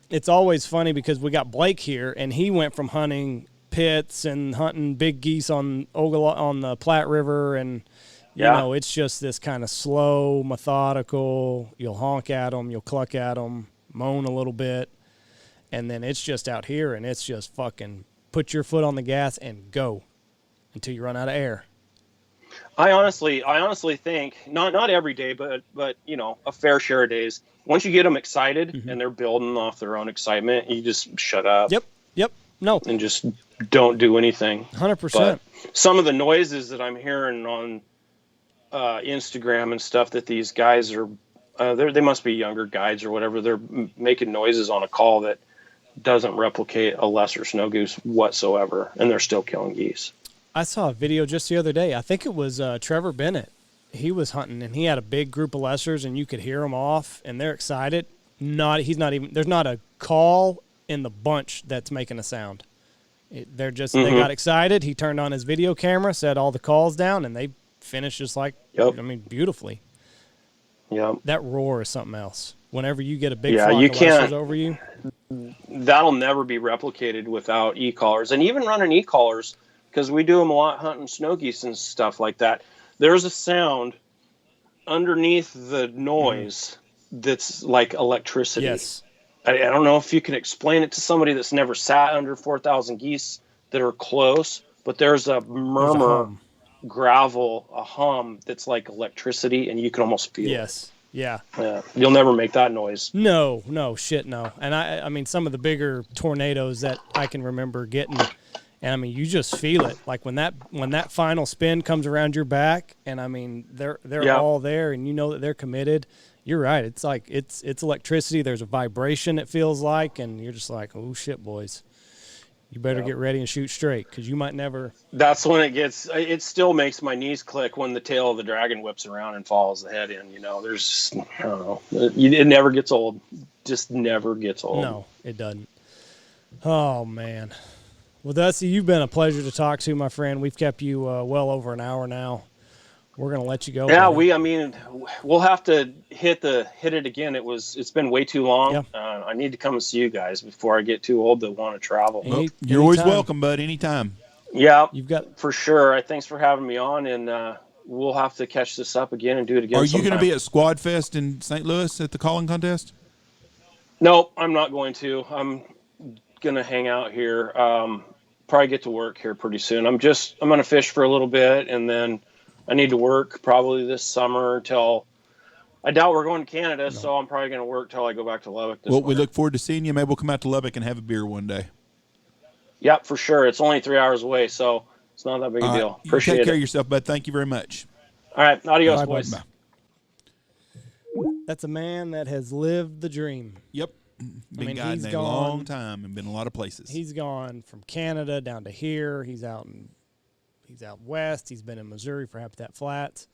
Speaker 1: it's always funny because we got Blake here, and he went from hunting pits and hunting big geese on the Platte River, and it's just this kind of slow, methodical. You'll honk at them, you'll cluck at them, moan a little bit, and then it's just out here, and it's just fucking put your foot on the gas and go until you run out of air.
Speaker 3: I honestly think not every day, but a fair share of days. Once you get them excited and they're building off their own excitement, you just shut up.
Speaker 1: Yep. No.
Speaker 3: And just don't do anything.
Speaker 1: 100%.
Speaker 3: Some of the noises that I'm hearing on Instagram and stuff that these guys are, they must be younger guides or whatever. They're making noises on a call that doesn't replicate a lesser snow goose whatsoever, and they're still killing geese.
Speaker 1: I saw a video just the other day. I think it was Trevor Bennett. He was hunting, and he had a big group of lessers, and you could hear them off, and they're excited. There's not a call in the bunch that's making a sound. They got excited. He turned on his video camera, set all the calls down, and they finished just like, beautifully.
Speaker 3: Yeah.
Speaker 1: That roar is something else. Whenever you get a big flock of lessers over you.
Speaker 3: That'll never be replicated without e-collars. And even running e-collars, because we do them a lot hunting snow geese and stuff like that. There's a sound underneath the noise that's like electricity.
Speaker 1: Yes.
Speaker 3: I don't know if you can explain it to somebody that's never sat under 4,000 geese that are close, but there's a murmur, gravel, a hum that's like electricity, and you can almost feel it.
Speaker 1: Yes. Yeah.
Speaker 3: You'll never make that noise.
Speaker 1: No. And I mean, some of the bigger tornadoes that I can remember getting, and I mean, you just feel it. Like when that final spin comes around your back, and I mean, they're all there, and you know that they're committed. You're right. It's like it's electricity. There's a vibration, it feels like, and you're just like, oh shit, boys, You better get ready and shoot straight, because you might never.
Speaker 3: That's when it still makes my knees click when the tail of the dragon whips around and follows the head in. There's just, I don't know. It never gets old. Just never gets old.
Speaker 1: No, it doesn't. Oh, man. Well, Dusty, you've been a pleasure to talk to, my friend. We've kept you well over an hour now. We're gonna let you go.
Speaker 3: Yeah, we'll have to hit it again. It's been way too long.
Speaker 1: Yeah.
Speaker 3: I need to come and see you guys before I get too old to want to travel.
Speaker 2: Well, you're always welcome, bud. Anytime.
Speaker 3: Yeah,
Speaker 1: you've got
Speaker 3: for sure. Thanks for having me on, and we'll have to catch this up again and do it again.
Speaker 2: Are you going to be at Squad Fest in St. Louis at the calling contest?
Speaker 3: Nope, I'm not going to. I'm going to hang out here. Probably get to work here pretty soon. I'm going to fish for a little bit, and then I need to work probably this summer till I doubt we're going to Canada, so I'm probably going to work till I go back to Lubbock.
Speaker 2: We look forward to seeing you. Maybe we'll come out to Lubbock and have a beer one day.
Speaker 3: Yep, for sure. It's only 3 hours away, so it's not that big a deal. Appreciate it.
Speaker 2: Take care of yourself, bud. Thank you very much.
Speaker 3: All right. Adios, boys.
Speaker 2: Bye.
Speaker 1: That's a man that has lived the dream.
Speaker 2: Yep. Been guiding a long time and been a lot of places.
Speaker 1: He's gone from Canada down to here. He's out west. He's been in Missouri for Habitat Flats.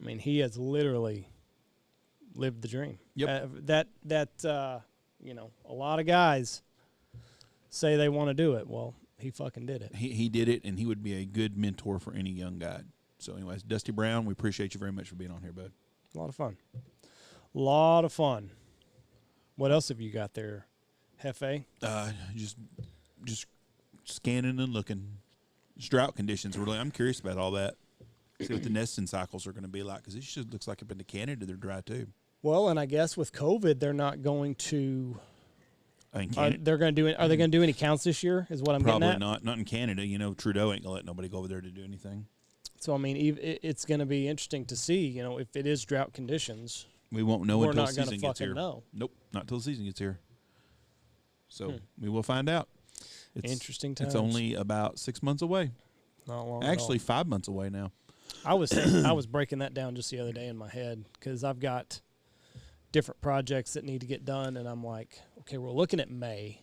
Speaker 1: I mean, he has literally lived the dream.
Speaker 2: Yep.
Speaker 1: A lot of guys say they want to do it. Well, he fucking did it.
Speaker 2: He did it, and he would be a good mentor for any young guide. So, anyways, Dusty Brown, we appreciate you very much for being on here, bud.
Speaker 1: A lot of fun. Lot of fun. What else have you got there, Hefe?
Speaker 2: Just scanning and looking. Drought conditions. I'm curious about all that. See what the nesting cycles are going to be like, because it just looks like up into Canada they're dry too.
Speaker 1: Well, and I guess with COVID, they're not going to. Are they going to do any counts this year? Is what I'm getting at.
Speaker 2: Probably not in Canada. Trudeau ain't gonna let nobody go over there to do anything.
Speaker 1: So I mean, it's going to be interesting to see. If it is drought conditions.
Speaker 2: We won't know until the season gets here.
Speaker 1: We're not going to fucking know.
Speaker 2: Nope, not until the season gets here. So we will find out. It's
Speaker 1: interesting times.
Speaker 2: It's only about 6 months away.
Speaker 1: Not long.
Speaker 2: Actually, 5 months away now.
Speaker 1: I was breaking that down just the other day in my head, because I've got different projects that need to get done, and I'm like, okay, we're looking at May.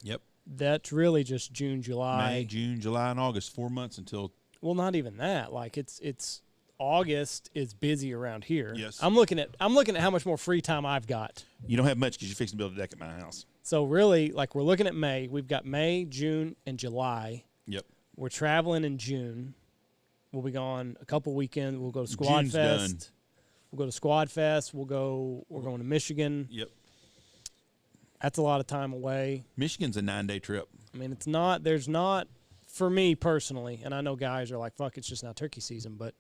Speaker 2: Yep.
Speaker 1: That's really just June, July.
Speaker 2: May, June, July, and August. 4 months until.
Speaker 1: Well, not even that. Like it's August is busy around here.
Speaker 2: Yes.
Speaker 1: I'm looking at how much more free time I've got.
Speaker 2: You don't have much because you're fixing to build a deck at my house.
Speaker 1: So really, like, we're looking at May. We've got May, June, and July.
Speaker 2: Yep.
Speaker 1: We're traveling in June. We'll be gone a couple weekends. We'll go to Squad Fest.
Speaker 2: Done.
Speaker 1: We'll go to Squad Fest. We're going to Michigan.
Speaker 2: Yep.
Speaker 1: That's a lot of time away.
Speaker 2: Michigan's a 9-day trip.
Speaker 1: I mean, there's not, for me personally, and I know guys are like, fuck, it's just now turkey season, but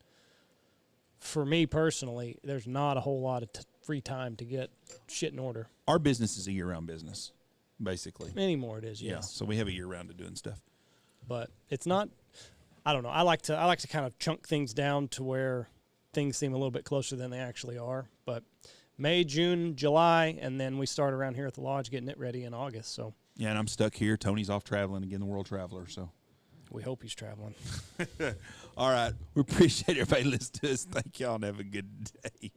Speaker 1: for me personally, there's not a whole lot of free time to get shit in order.
Speaker 2: Our business is a year-round business, basically.
Speaker 1: Anymore it is, yes.
Speaker 2: Yeah, so we have a year-round to doing stuff.
Speaker 1: But it's not, I don't know. I like to kind of chunk things down to where things seem a little bit closer than they actually are. But May, June, July, and then we start around here at the lodge getting it ready in August. So
Speaker 2: yeah, and I'm stuck here. Tony's off traveling again, the world traveler. So
Speaker 1: we hope he's traveling.
Speaker 2: All right, we appreciate everybody listening to us. Thank y'all, and have a good day.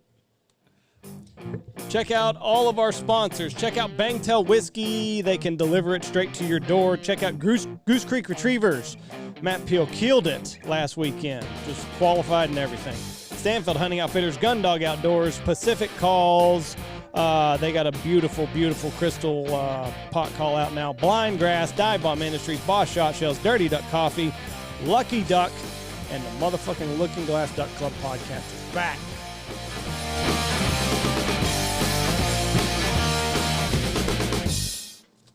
Speaker 1: Check out all of our sponsors. Check out Bangtail Whiskey. They can deliver it straight to your door. Check out Goose Creek Retrievers. Matt Peel killed it last weekend. Just qualified and everything. Stanfield Hunting Outfitters, Gun Dog Outdoors, Pacific Calls. They got a beautiful, beautiful crystal pot call out now. Blind Grass, Dive Bomb Industries, Boss Shot Shells, Dirty Duck Coffee, Lucky Duck, and the motherfucking Looking Glass Duck Club podcast is back.